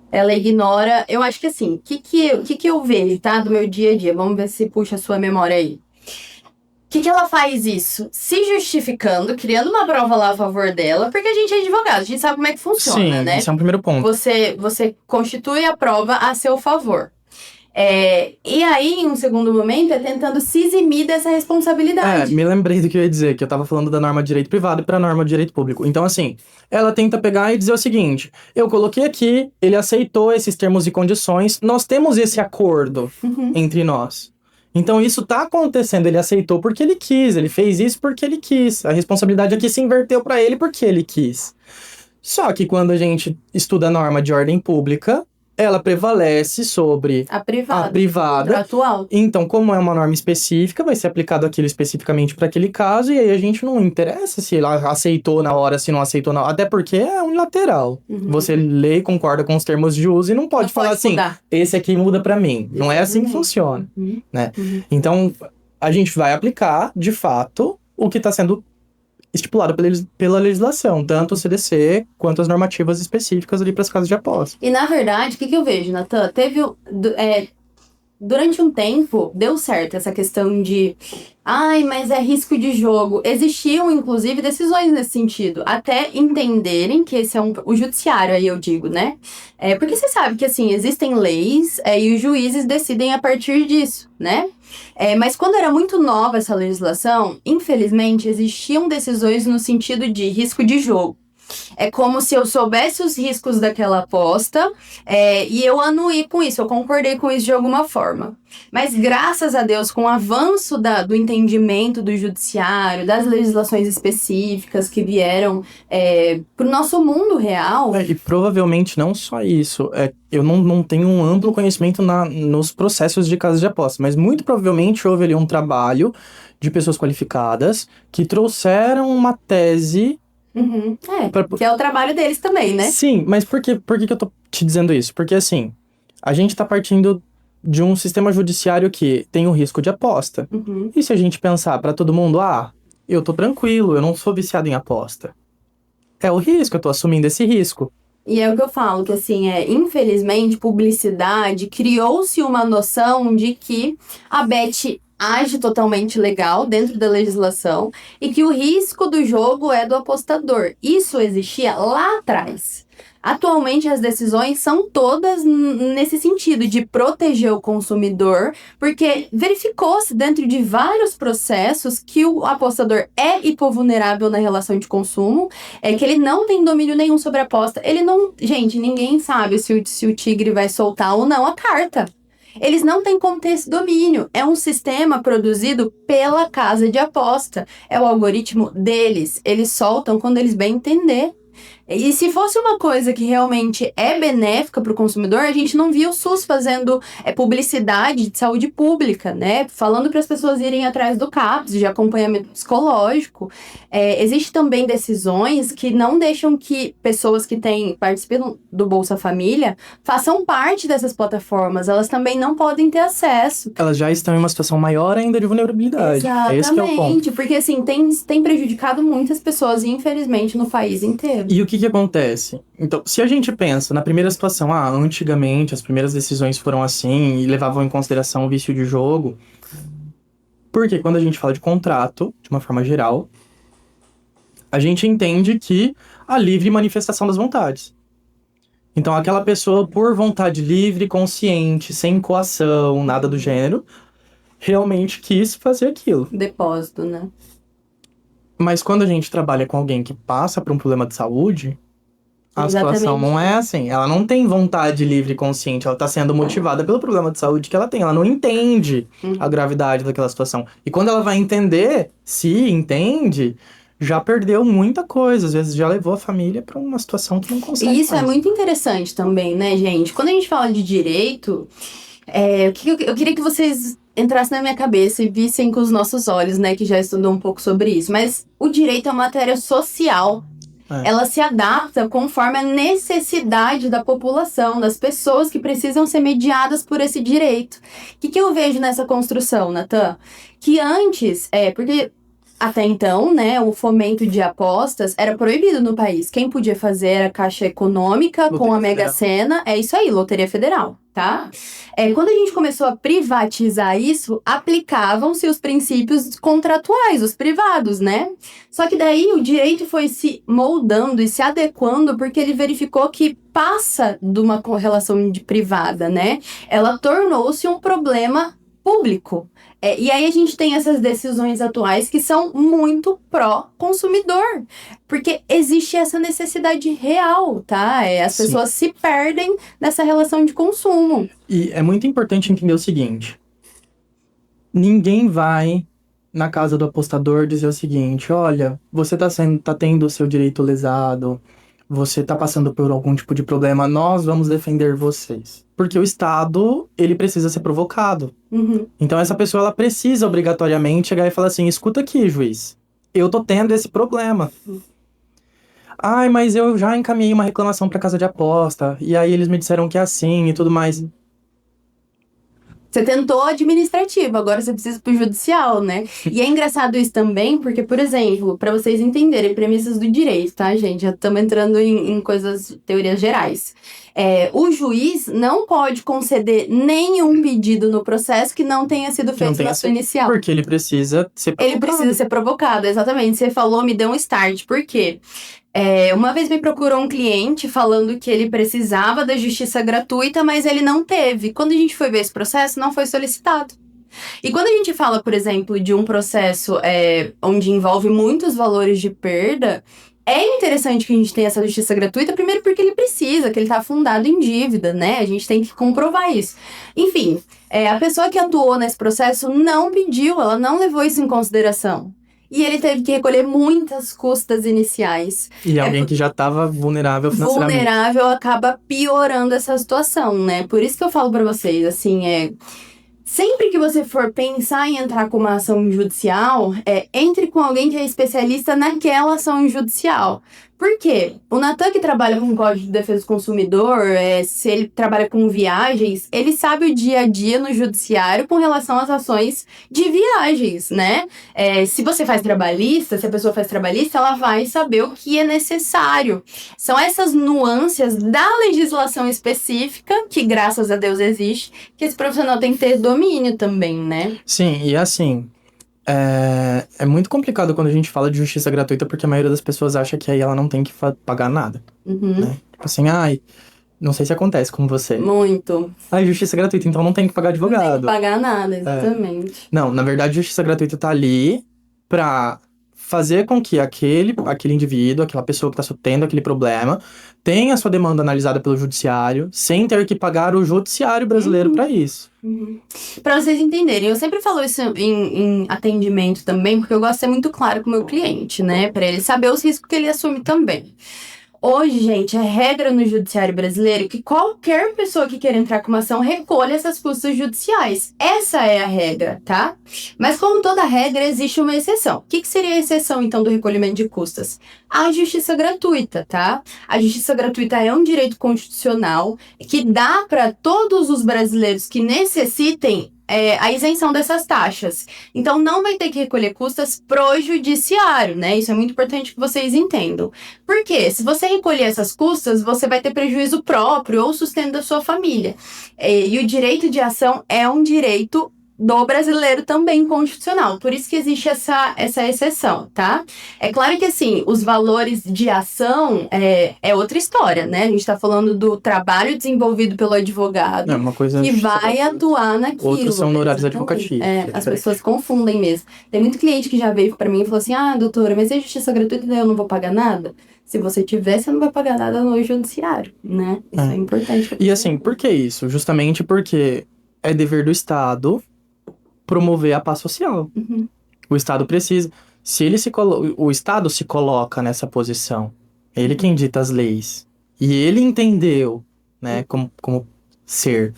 Ela ignora... Eu acho que assim, o que eu vejo, tá? Do meu dia a dia. Vamos ver se puxa a sua memória aí. O que ela faz isso? Se justificando, criando uma prova lá a favor dela, porque a gente é advogado, a gente sabe como é que funciona, Sim, né? esse é um primeiro ponto. Você constitui a prova a seu favor. E aí, em um segundo momento, é tentando se eximir dessa responsabilidade. Me lembrei do que eu ia dizer, que eu tava falando da norma de direito privado e pra norma de direito público. Então, assim, ela tenta pegar e dizer o seguinte: eu coloquei aqui, ele aceitou esses termos e condições, nós temos esse acordo entre nós. Então, isso tá acontecendo, ele aceitou porque ele quis, ele fez isso porque ele quis. A responsabilidade aqui se inverteu pra ele porque ele quis. Só que quando a gente estuda a norma de ordem pública, ela prevalece sobre a privada. Contratual. Então, como é uma norma específica, vai ser aplicado aquilo especificamente para aquele caso, e aí a gente não interessa se ela aceitou na hora, se não aceitou na hora, até porque é unilateral. Você lê e concorda com os termos de uso e não pode falar assim, esse aqui muda para mim. Não é assim que funciona, né? Então, a gente vai aplicar, de fato, o que está sendo estipulado pela legislação, tanto o CDC quanto as normativas específicas ali para as casas de aposta. E, na verdade, o que eu vejo, Natan? Durante um tempo, deu certo essa questão de... mas é risco de jogo. Existiam, inclusive, decisões nesse sentido. Até entenderem que esse é o judiciário, aí eu digo, né? Porque você sabe que, assim, existem leis e os juízes decidem a partir disso, né? Mas quando era muito nova essa legislação, infelizmente, existiam decisões no sentido de risco de jogo. É como se eu soubesse os riscos daquela aposta e eu anuí com isso, eu concordei com isso de alguma forma. Mas graças a Deus, com o avanço do entendimento do judiciário, das legislações específicas que vieram para o nosso mundo real... E provavelmente não só isso, eu não tenho um amplo conhecimento nos processos de casas de aposta, mas muito provavelmente houve ali um trabalho de pessoas qualificadas que trouxeram uma tese... que é o trabalho deles também, né? Sim, mas por que eu tô te dizendo isso? Porque, assim, a gente tá partindo de um sistema judiciário que tem o risco de aposta. E se a gente pensar pra todo mundo, eu tô tranquilo, eu não sou viciado em aposta. É o risco, eu tô assumindo esse risco. E é o que eu falo, que assim, infelizmente, publicidade, criou-se uma noção de que a Bet age totalmente legal dentro da legislação e que o risco do jogo é do apostador. Isso existia lá atrás. Atualmente, as decisões são todas nesse sentido, de proteger o consumidor, porque verificou-se dentro de vários processos que o apostador é hipovulnerável na relação de consumo, que ele não tem domínio nenhum sobre a aposta. Ele não... Gente, ninguém sabe se o tigre vai soltar ou não a carta. Eles não têm como ter esse domínio. É um sistema produzido pela casa de aposta. É o algoritmo deles. Eles soltam quando eles bem entender. E se fosse uma coisa que realmente é benéfica para o consumidor, a gente não via o SUS fazendo publicidade de saúde pública, né? Falando para as pessoas irem atrás do CAPS, de acompanhamento psicológico. Existem também decisões que não deixam que pessoas que participam do Bolsa Família façam parte dessas plataformas. Elas também não podem ter acesso. Elas já estão em uma situação maior ainda de vulnerabilidade. Exatamente, esse que é o ponto. Porque assim, tem prejudicado muitas pessoas, infelizmente, no país inteiro. E o que acontece? Então, se a gente pensa na primeira situação, antigamente as primeiras decisões foram assim e levavam em consideração o vício de jogo, porque quando a gente fala de contrato, de uma forma geral, a gente entende que a livre manifestação das vontades. Então, aquela pessoa, por vontade livre, consciente, sem coação, nada do gênero, realmente quis fazer aquilo. Depósito, né? Mas quando a gente trabalha com alguém que passa por um problema de saúde, a situação não é assim. Ela não tem vontade livre e consciente. Ela tá sendo motivada pelo problema de saúde que ela tem. Ela não entende a gravidade daquela situação. E quando ela vai entender, se entende, já perdeu muita coisa. Às vezes já levou a família pra uma situação que não consegue. E isso é muito interessante também, né, gente? Quando a gente fala de direito, eu queria que vocês entrassem na minha cabeça e vissem com os nossos olhos, né, que já estudou um pouco sobre isso. Mas o direito é uma matéria social. Ela se adapta conforme a necessidade da população, das pessoas que precisam ser mediadas por esse direito. O que eu vejo nessa construção, Natan? Que antes, porque Até então, né, o fomento de apostas era proibido no país. Quem podia fazer era a Caixa Econômica com a Mega Sena. É isso aí, Loteria Federal, tá? Quando a gente começou a privatizar isso, aplicavam-se os princípios contratuais, os privados, né? Só que daí o direito foi se moldando e se adequando porque ele verificou que passa de uma correlação de privada, né? Ela tornou-se um problema público. E aí a gente tem essas decisões atuais que são muito pró-consumidor, porque existe essa necessidade real, tá? As pessoas se perdem nessa relação de consumo. E é muito importante entender o seguinte: ninguém vai na casa do apostador dizer o seguinte: olha, você tá tendo o seu direito lesado, você tá passando por algum tipo de problema, nós vamos defender vocês. Porque o Estado, ele precisa ser provocado. Uhum. Então essa pessoa, ela precisa obrigatoriamente chegar e falar assim: escuta aqui, juiz, eu tô tendo esse problema. Ai, mas eu já encaminhei uma reclamação pra casa de aposta, e aí eles me disseram que é assim e tudo mais. Você tentou administrativo, agora você precisa pro judicial, né? E é engraçado isso também, porque, por exemplo, para vocês entenderem premissas do direito, tá, gente? Já estamos entrando em coisas, teorias gerais. O juiz não pode conceder nenhum pedido no processo que não tenha sido feito na sua inicial. Porque ele precisa ser provocado. Ele precisa ser provocado, exatamente. Você falou, me deu um start. Por quê? Uma vez me procurou um cliente falando que ele precisava da justiça gratuita, mas ele não teve. Quando a gente foi ver esse processo, não foi solicitado. E quando a gente fala, por exemplo, de um processo onde envolve muitos valores de perda, é interessante que a gente tenha essa justiça gratuita, primeiro porque ele precisa, que ele está fundado em dívida, né? A gente tem que comprovar isso. Enfim, a pessoa que atuou nesse processo não pediu, ela não levou isso em consideração. E ele teve que recolher muitas custas iniciais. E alguém que já estava vulnerável financeiramente. Vulnerável acaba piorando essa situação, né? Por isso que eu falo pra vocês, assim, sempre que você for pensar em entrar com uma ação judicial, entre com alguém que é especialista naquela ação judicial. Por quê? O Natan, que trabalha com o Código de Defesa do Consumidor, se ele trabalha com viagens, ele sabe o dia a dia no judiciário com relação às ações de viagens, né? Se você faz trabalhista, se a pessoa faz trabalhista, ela vai saber o que é necessário. São essas nuances da legislação específica, que graças a Deus existe, que esse profissional tem que ter domínio também, né? Sim, e assim, é muito complicado quando a gente fala de justiça gratuita, porque a maioria das pessoas acha que aí ela não tem que pagar nada. Uhum. Né? Tipo assim, não sei se acontece com você. Muito. Justiça gratuita, então não tem que pagar advogado. Não tem que pagar nada, exatamente. Não, na verdade, justiça gratuita tá ali pra fazer com que aquele indivíduo, aquela pessoa que tá tendo aquele problema, tenha a sua demanda analisada pelo judiciário, sem ter que pagar o judiciário brasileiro pra isso. Uhum. Pra vocês entenderem, eu sempre falo isso em atendimento também, porque eu gosto de ser muito claro com o meu cliente, né? Pra ele saber os riscos que ele assume também. Hoje, gente, é regra no judiciário brasileiro que qualquer pessoa que queira entrar com uma ação recolha essas custas judiciais. Essa é a regra, tá? Mas como toda regra, existe uma exceção. O que seria a exceção, então, do recolhimento de custas? A justiça gratuita, tá? A justiça gratuita é um direito constitucional que dá para todos os brasileiros que necessitem a isenção dessas taxas. Então, não vai ter que recolher custas pro judiciário, né? Isso é muito importante que vocês entendam. Por quê? Se você recolher essas custas, você vai ter prejuízo próprio ou sustento da sua família. E o direito de ação é um direito do brasileiro também constitucional. Por isso que existe essa exceção, tá? É claro que, assim, os valores de ação é outra história, né? A gente tá falando do trabalho desenvolvido pelo advogado Uma coisa que vai atuar naquilo. Outros são honorários advocatícios. As pessoas confundem mesmo. Tem muito cliente que já veio pra mim e falou assim, doutora, mas é justiça gratuita, daí eu não vou pagar nada? Se você tiver, você não vai pagar nada no judiciário, né? Isso é importante. E assim, por que isso? Justamente porque é dever do Estado promover a paz social. Uhum. O Estado precisa. O Estado se coloca nessa posição. Ele quem dita as leis. E ele entendeu, né, como ser.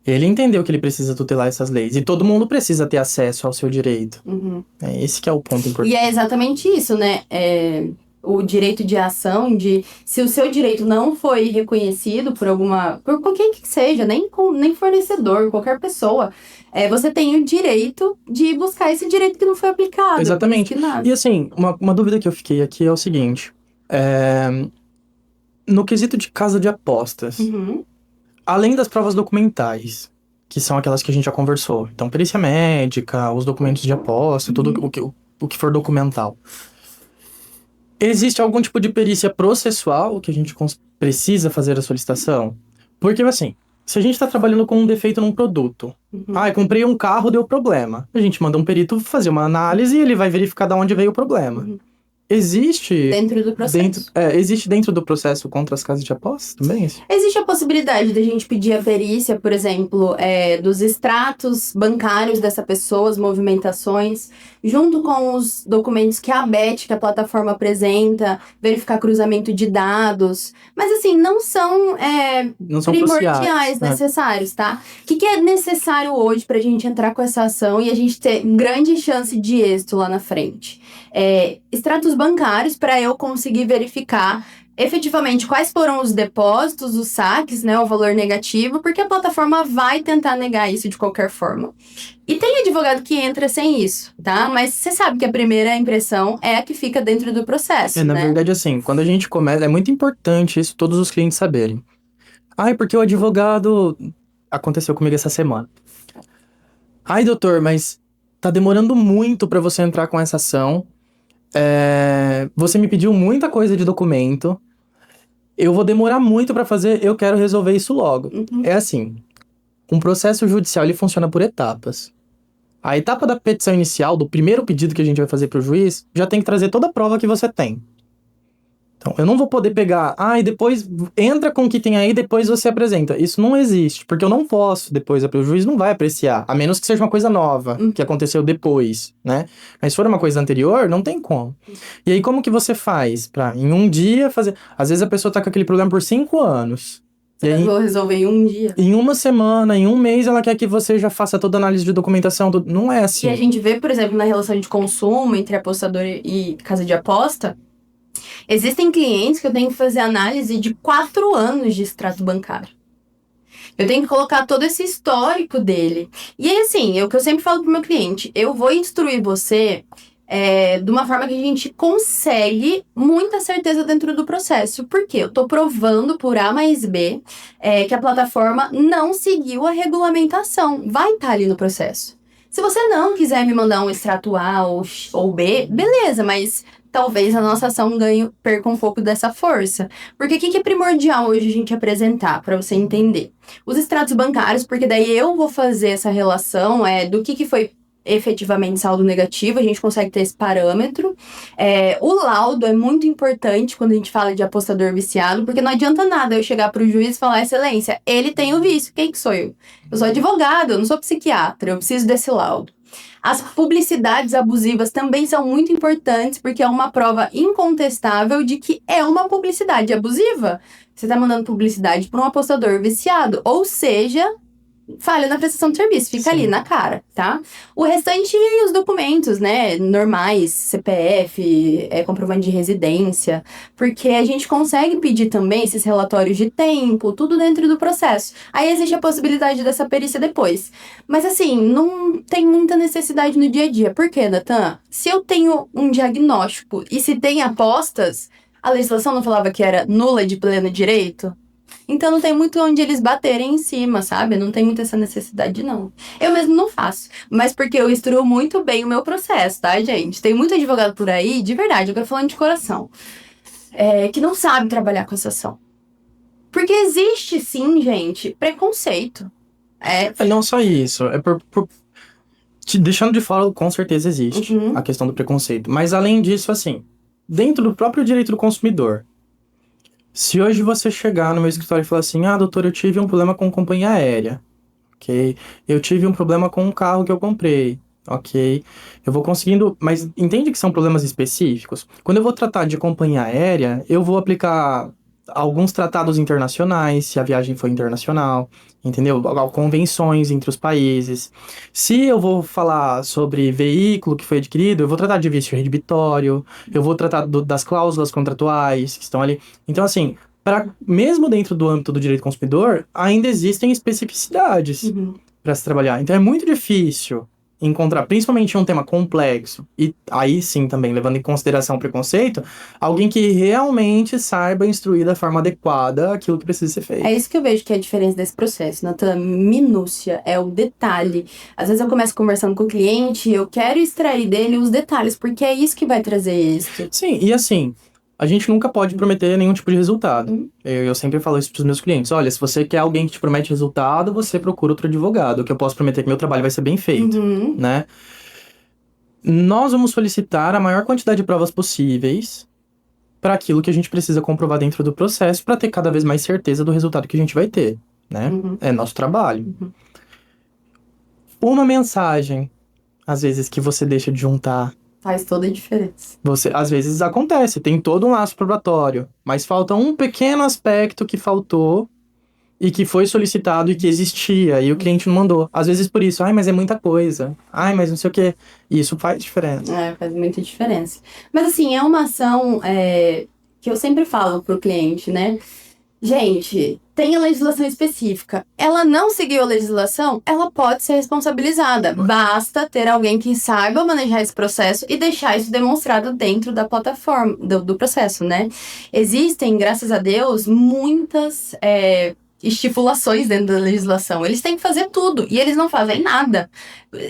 Ele entendeu que ele precisa tutelar essas leis. E todo mundo precisa ter acesso ao seu direito. Uhum. Esse que é o ponto importante. E é exatamente isso, né? o direito de ação, de se o seu direito não foi reconhecido por qualquer que seja, nem fornecedor, qualquer pessoa, você tem o direito de buscar esse direito que não foi aplicado. Exatamente. E assim, uma dúvida que eu fiquei aqui é o seguinte, no quesito de casa de apostas, além das provas documentais, que são aquelas que a gente já conversou, então perícia médica, os documentos de aposta, tudo o que for documental, existe algum tipo de perícia processual que a gente precisa fazer a solicitação? Porque, assim, se a gente está trabalhando com um defeito num produto, eu comprei um carro, deu problema. A gente manda um perito fazer uma análise e ele vai verificar de onde veio o problema. Existe... Dentro do processo. Existe dentro do processo contra as casas de apostas também? Existe a possibilidade de a gente pedir a perícia, por exemplo, dos extratos bancários dessa pessoa, as movimentações, junto com os documentos que a ABET, que a plataforma apresenta, verificar cruzamento de dados. Mas, assim, não são primordiais necessários, tá? O que é necessário hoje para a gente entrar com essa ação e a gente ter grande chance de êxito lá na frente? Extratos bancários para eu conseguir verificar efetivamente quais foram os depósitos, os saques, né, o valor negativo, porque a plataforma vai tentar negar isso de qualquer forma. E tem advogado que entra sem isso, tá? Mas você sabe que a primeira impressão é a que fica dentro do processo, Na verdade, assim, quando a gente começa, é muito importante isso todos os clientes saberem. Porque o advogado... Aconteceu comigo essa semana. Doutor, mas tá demorando muito para você entrar com essa ação. Você me pediu muita coisa de documento. Eu vou demorar muito para fazer, eu quero resolver isso logo. É assim, um processo judicial ele funciona por etapas. A etapa da petição inicial, do primeiro pedido que a gente vai fazer pro juiz, já tem que trazer toda a prova que você tem. Então, eu não vou poder pegar, e depois entra com o que tem aí, depois você apresenta. Isso não existe, porque eu não posso depois, o juiz não vai apreciar, a menos que seja uma coisa nova, que aconteceu depois, né? Mas se for uma coisa anterior, não tem como. E aí, como que você faz pra, em um dia, fazer... Às vezes a pessoa tá com aquele problema por 5 anos. Eu vou resolver em um dia. Em uma semana, em um mês, ela quer que você já faça toda a análise de documentação. Não é assim. E a gente vê, por exemplo, na relação de consumo entre apostador e casa de aposta, existem clientes que eu tenho que fazer análise de 4 anos de extrato bancário. Eu tenho que colocar todo esse histórico dele. E aí, assim, é o que eu sempre falo pro meu cliente, eu vou instruir você de uma forma que a gente consegue muita certeza dentro do processo. Porque eu tô provando por A mais B que a plataforma não seguiu a regulamentação. Vai estar ali no processo. Se você não quiser me mandar um extrato A ou B, beleza, mas talvez a nossa ação perca um pouco dessa força. Porque o que é primordial hoje a gente apresentar, para você entender? Os extratos bancários, porque daí eu vou fazer essa relação do que foi efetivamente saldo negativo, a gente consegue ter esse parâmetro. O laudo é muito importante quando a gente fala de apostador viciado, porque não adianta nada eu chegar para o juiz e falar, excelência, ele tem o vício, quem que sou eu? Eu sou advogado, eu não sou psiquiatra, eu preciso desse laudo. As publicidades abusivas também são muito importantes, porque é uma prova incontestável de que é uma publicidade abusiva. Você está mandando publicidade para um apostador viciado, ou seja, falha na prestação de serviço, fica ali na cara, tá? O restante, os documentos, né, normais, CPF, comprovante de residência, porque a gente consegue pedir também esses relatórios de tempo, tudo dentro do processo. Aí existe a possibilidade dessa perícia depois. Mas assim, não tem muita necessidade no dia a dia. Por quê, Natan? Se eu tenho um diagnóstico e se tem apostas, a legislação não falava que era nula de pleno direito? Então não tem muito onde eles baterem em cima, sabe? Não tem muita essa necessidade, não. Eu mesmo não faço. Mas porque eu instruo muito bem o meu processo, tá, gente? Tem muito advogado por aí, de verdade, eu quero falando de coração, que não sabe trabalhar com essa ação. Porque existe, sim, gente, preconceito. Não só isso. Deixando de fora, com certeza existe a questão do preconceito. Mas além disso, assim, dentro do próprio direito do consumidor, se hoje você chegar no meu escritório e falar assim, doutor, eu tive um problema com companhia aérea, ok? Eu tive um problema com um carro que eu comprei, ok? Eu vou conseguindo... Mas entende que são problemas específicos? Quando eu vou tratar de companhia aérea, eu vou aplicar alguns tratados internacionais, se a viagem for internacional, entendeu? Convenções entre os países. Se eu vou falar sobre veículo que foi adquirido, eu vou tratar de vício redibitório, eu vou tratar das cláusulas contratuais que estão ali. Então, assim, mesmo dentro do âmbito do direito do consumidor, ainda existem especificidades para se trabalhar. Então, é muito difícil encontrar, principalmente em um tema complexo, e aí sim também, levando em consideração o preconceito, alguém que realmente saiba instruir da forma adequada aquilo que precisa ser feito. É isso que eu vejo que é a diferença desse processo, Natan. Minúcia, é o detalhe. Às vezes eu começo conversando com o cliente, eu quero extrair dele os detalhes, porque é isso que vai trazer êxito. Sim, e assim, a gente nunca pode prometer nenhum tipo de resultado. Eu sempre falo isso pros meus clientes. Olha, se você quer alguém que te promete resultado, você procura outro advogado, que eu posso prometer que meu trabalho vai ser bem feito, né? Nós vamos solicitar a maior quantidade de provas possíveis para aquilo que a gente precisa comprovar dentro do processo, para ter cada vez mais certeza do resultado que a gente vai ter, né? É nosso trabalho. Uma mensagem, às vezes, que você deixa de juntar, faz toda a diferença. Às vezes acontece, tem todo um laço probatório, mas falta um pequeno aspecto que faltou e que foi solicitado e que existia, e o cliente não mandou. Às vezes por isso, mas é muita coisa. Mas não sei o quê. E isso faz diferença. Faz muita diferença. Mas assim, é uma ação que eu sempre falo pro cliente, né? Gente, tem a legislação específica. Ela não seguiu a legislação, ela pode ser responsabilizada. Basta ter alguém que saiba manejar esse processo e deixar isso demonstrado dentro da plataforma, do processo, né? Existem, graças a Deus, muitas estipulações dentro da legislação. Eles têm que fazer tudo e eles não fazem nada.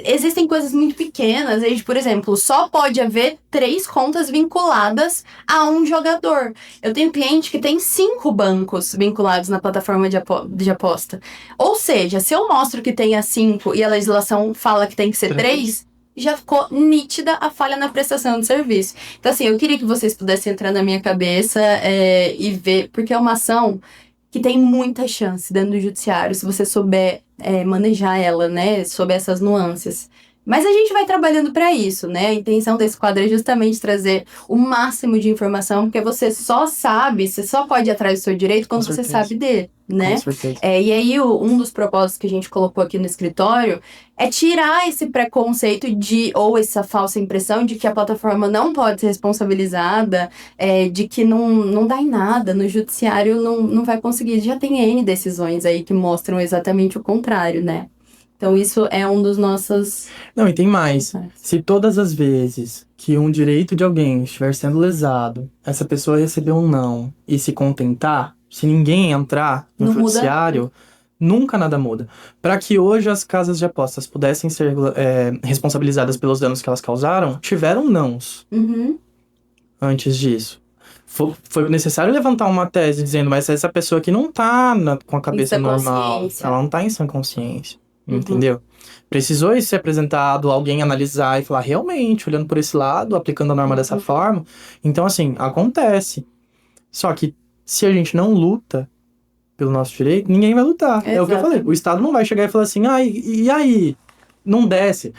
Existem coisas muito pequenas. Por exemplo, só pode haver 3 contas vinculadas a um jogador. Eu tenho cliente que tem 5 bancos vinculados na plataforma de aposta. Ou seja, se eu mostro que tenha 5 e a legislação fala que tem que ser 3, já ficou nítida a falha na prestação de serviço. Então, assim, eu queria que vocês pudessem entrar na minha cabeça e ver, porque é uma ação que tem muita chance dentro do judiciário, se você souber manejar ela, né, sob essas nuances. Mas a gente vai trabalhando para isso, né? A intenção desse quadro é justamente trazer o máximo de informação, porque você só pode ir atrás do seu direito quando você sabe dele, né? Com certeza. E aí, um dos propósitos que a gente colocou aqui no escritório é tirar esse preconceito ou essa falsa impressão de que a plataforma não pode ser responsabilizada, de que não dá em nada, no judiciário não vai conseguir. Já tem N decisões aí que mostram exatamente o contrário, né? Então, isso é um dos nossos... Não, e tem mais. Se todas as vezes que um direito de alguém estiver sendo lesado, essa pessoa receber um não e se contentar, se ninguém entrar no judiciário, nunca nada muda. Para que hoje as casas de apostas pudessem ser responsabilizadas pelos danos que elas causaram, tiveram nãos antes disso. Foi necessário levantar uma tese dizendo, mas essa pessoa aqui não tá com a cabeça normal. Ela não tá em sã consciência. Entendeu? Precisou isso ser apresentado, alguém analisar e falar, realmente, olhando por esse lado, aplicando a norma dessa forma. Então, assim, acontece. Só que se a gente não luta pelo nosso direito, ninguém vai lutar. É o que eu falei. O Estado não vai chegar e falar assim, e aí? Não desce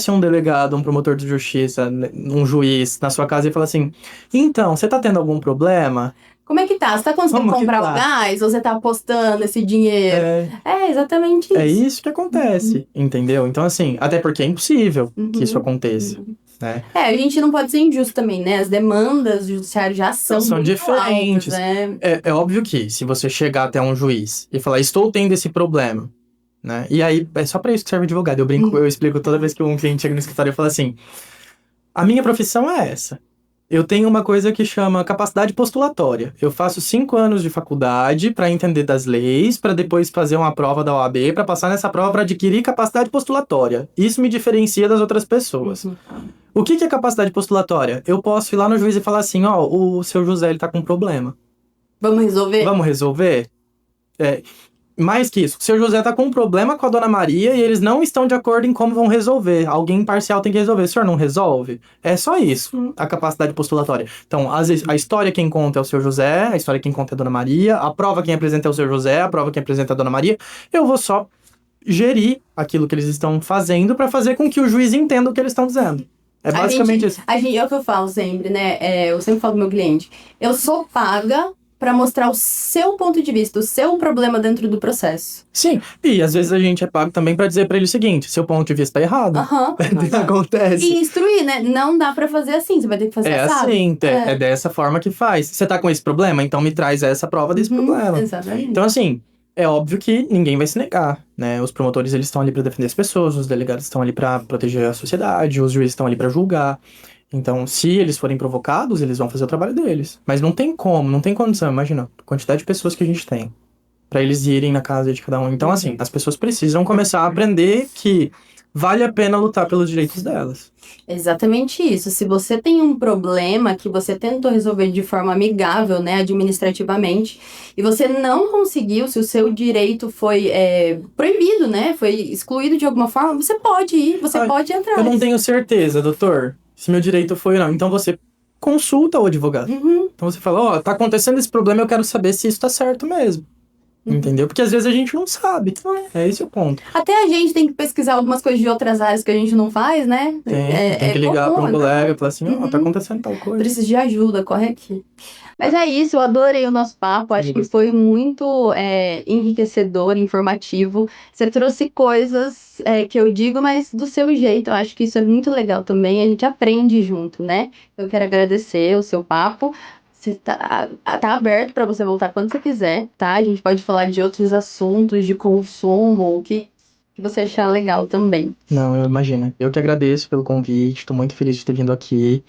um delegado, um promotor de justiça, um juiz na sua casa e fala assim, então, você tá tendo algum problema? Como é que tá? Você tá conseguindo comprar o gás ou você tá apostando esse dinheiro? É exatamente isso. É isso que acontece, entendeu? Então, assim, até porque é impossível que isso aconteça, né? A gente não pode ser injusto também, né? As demandas do judiciário já são diferentes. Altas, né? É óbvio que se você chegar até um juiz e falar, estou tendo esse problema, né? E aí, é só pra isso que serve advogado. Eu brinco, eu explico toda vez que um cliente chega no escritório e fala assim, a minha profissão é essa. Eu tenho uma coisa que chama capacidade postulatória. Eu faço 5 anos de faculdade para entender das leis, para depois fazer uma prova da OAB, para passar nessa prova para adquirir capacidade postulatória. Isso me diferencia das outras pessoas. O que é capacidade postulatória? Eu posso ir lá no juiz e falar assim, o seu José, ele tá com um problema. Vamos resolver? Vamos resolver? Mais que isso, o seu José tá com um problema com a dona Maria e eles não estão de acordo em como vão resolver. Alguém imparcial tem que resolver. O senhor não resolve? É só isso, a capacidade postulatória. Então, a história quem conta é o seu José, a história quem conta é a dona Maria, a prova quem apresenta é o seu José, a prova quem apresenta é a dona Maria. Eu vou só gerir aquilo que eles estão fazendo para fazer com que o juiz entenda o que eles estão dizendo. É basicamente isso. É o que eu falo sempre, né? Eu sempre falo pro meu cliente, eu sou paga para mostrar o seu ponto de vista, o seu problema dentro do processo. Sim, e às vezes a gente é pago também pra dizer pra ele o seguinte: seu ponto de vista tá errado. Aham. Acontece. E instruir, né? Não dá pra fazer assim, você vai ter que fazer É assado. assim, é dessa forma que faz. Você tá com esse problema? Então me traz essa prova desse problema. Exatamente. Então, assim, é óbvio que ninguém vai se negar, né? Os promotores, eles estão ali pra defender as pessoas, os delegados estão ali pra proteger a sociedade, os juízes estão ali pra julgar. Então, se eles forem provocados, eles vão fazer o trabalho deles. Mas não tem como, não tem condição. Imagina a quantidade de pessoas que a gente tem pra eles irem na casa de cada um. Então, assim, as pessoas precisam começar a aprender que vale a pena lutar pelos direitos delas. Exatamente isso. Se você tem um problema que você tentou resolver de forma amigável, né, administrativamente, e você não conseguiu, se o seu direito foi proibido, né, foi excluído de alguma forma, você pode ir, você pode ir atrás. Eu não tenho certeza, doutor, se meu direito foi ou não. Então você consulta o advogado. Então você fala, ó, tá acontecendo esse problema, eu quero saber se isso tá certo mesmo. Entendeu? Porque às vezes a gente não sabe. É esse o ponto. Até a gente tem que pesquisar algumas coisas de outras áreas que a gente não faz, né? Tem que ligar para um colega e falar assim, ó, tá acontecendo tal coisa. Preciso de ajuda, corre aqui. Mas é isso, eu adorei o nosso papo, acho que foi muito enriquecedor, informativo. Você trouxe coisas que eu digo, mas do seu jeito, eu acho que isso é muito legal também, a gente aprende junto, né? Eu quero agradecer o seu papo. Você tá aberto para você voltar quando você quiser, tá? A gente pode falar de outros assuntos, de consumo, o que você achar legal também. Não, eu imagino. Eu que agradeço pelo convite, tô muito feliz de ter vindo aqui.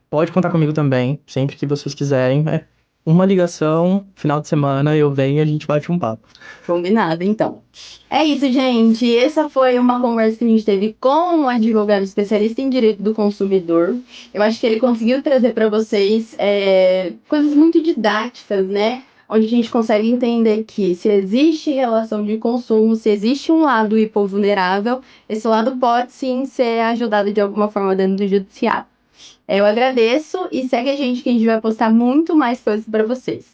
Pode contar comigo também, sempre que vocês quiserem. É uma ligação, final de semana, eu venho e a gente bate um papo. Combinado, então. É isso, gente. Essa foi uma conversa que a gente teve com um advogado especialista em direito do consumidor. Eu acho que ele conseguiu trazer para vocês coisas muito didáticas, né? Onde a gente consegue entender que se existe relação de consumo, se existe um lado hipovulnerável, esse lado pode sim ser ajudado de alguma forma dentro do judiciário. Eu agradeço e segue a gente que a gente vai postar muito mais coisas para vocês.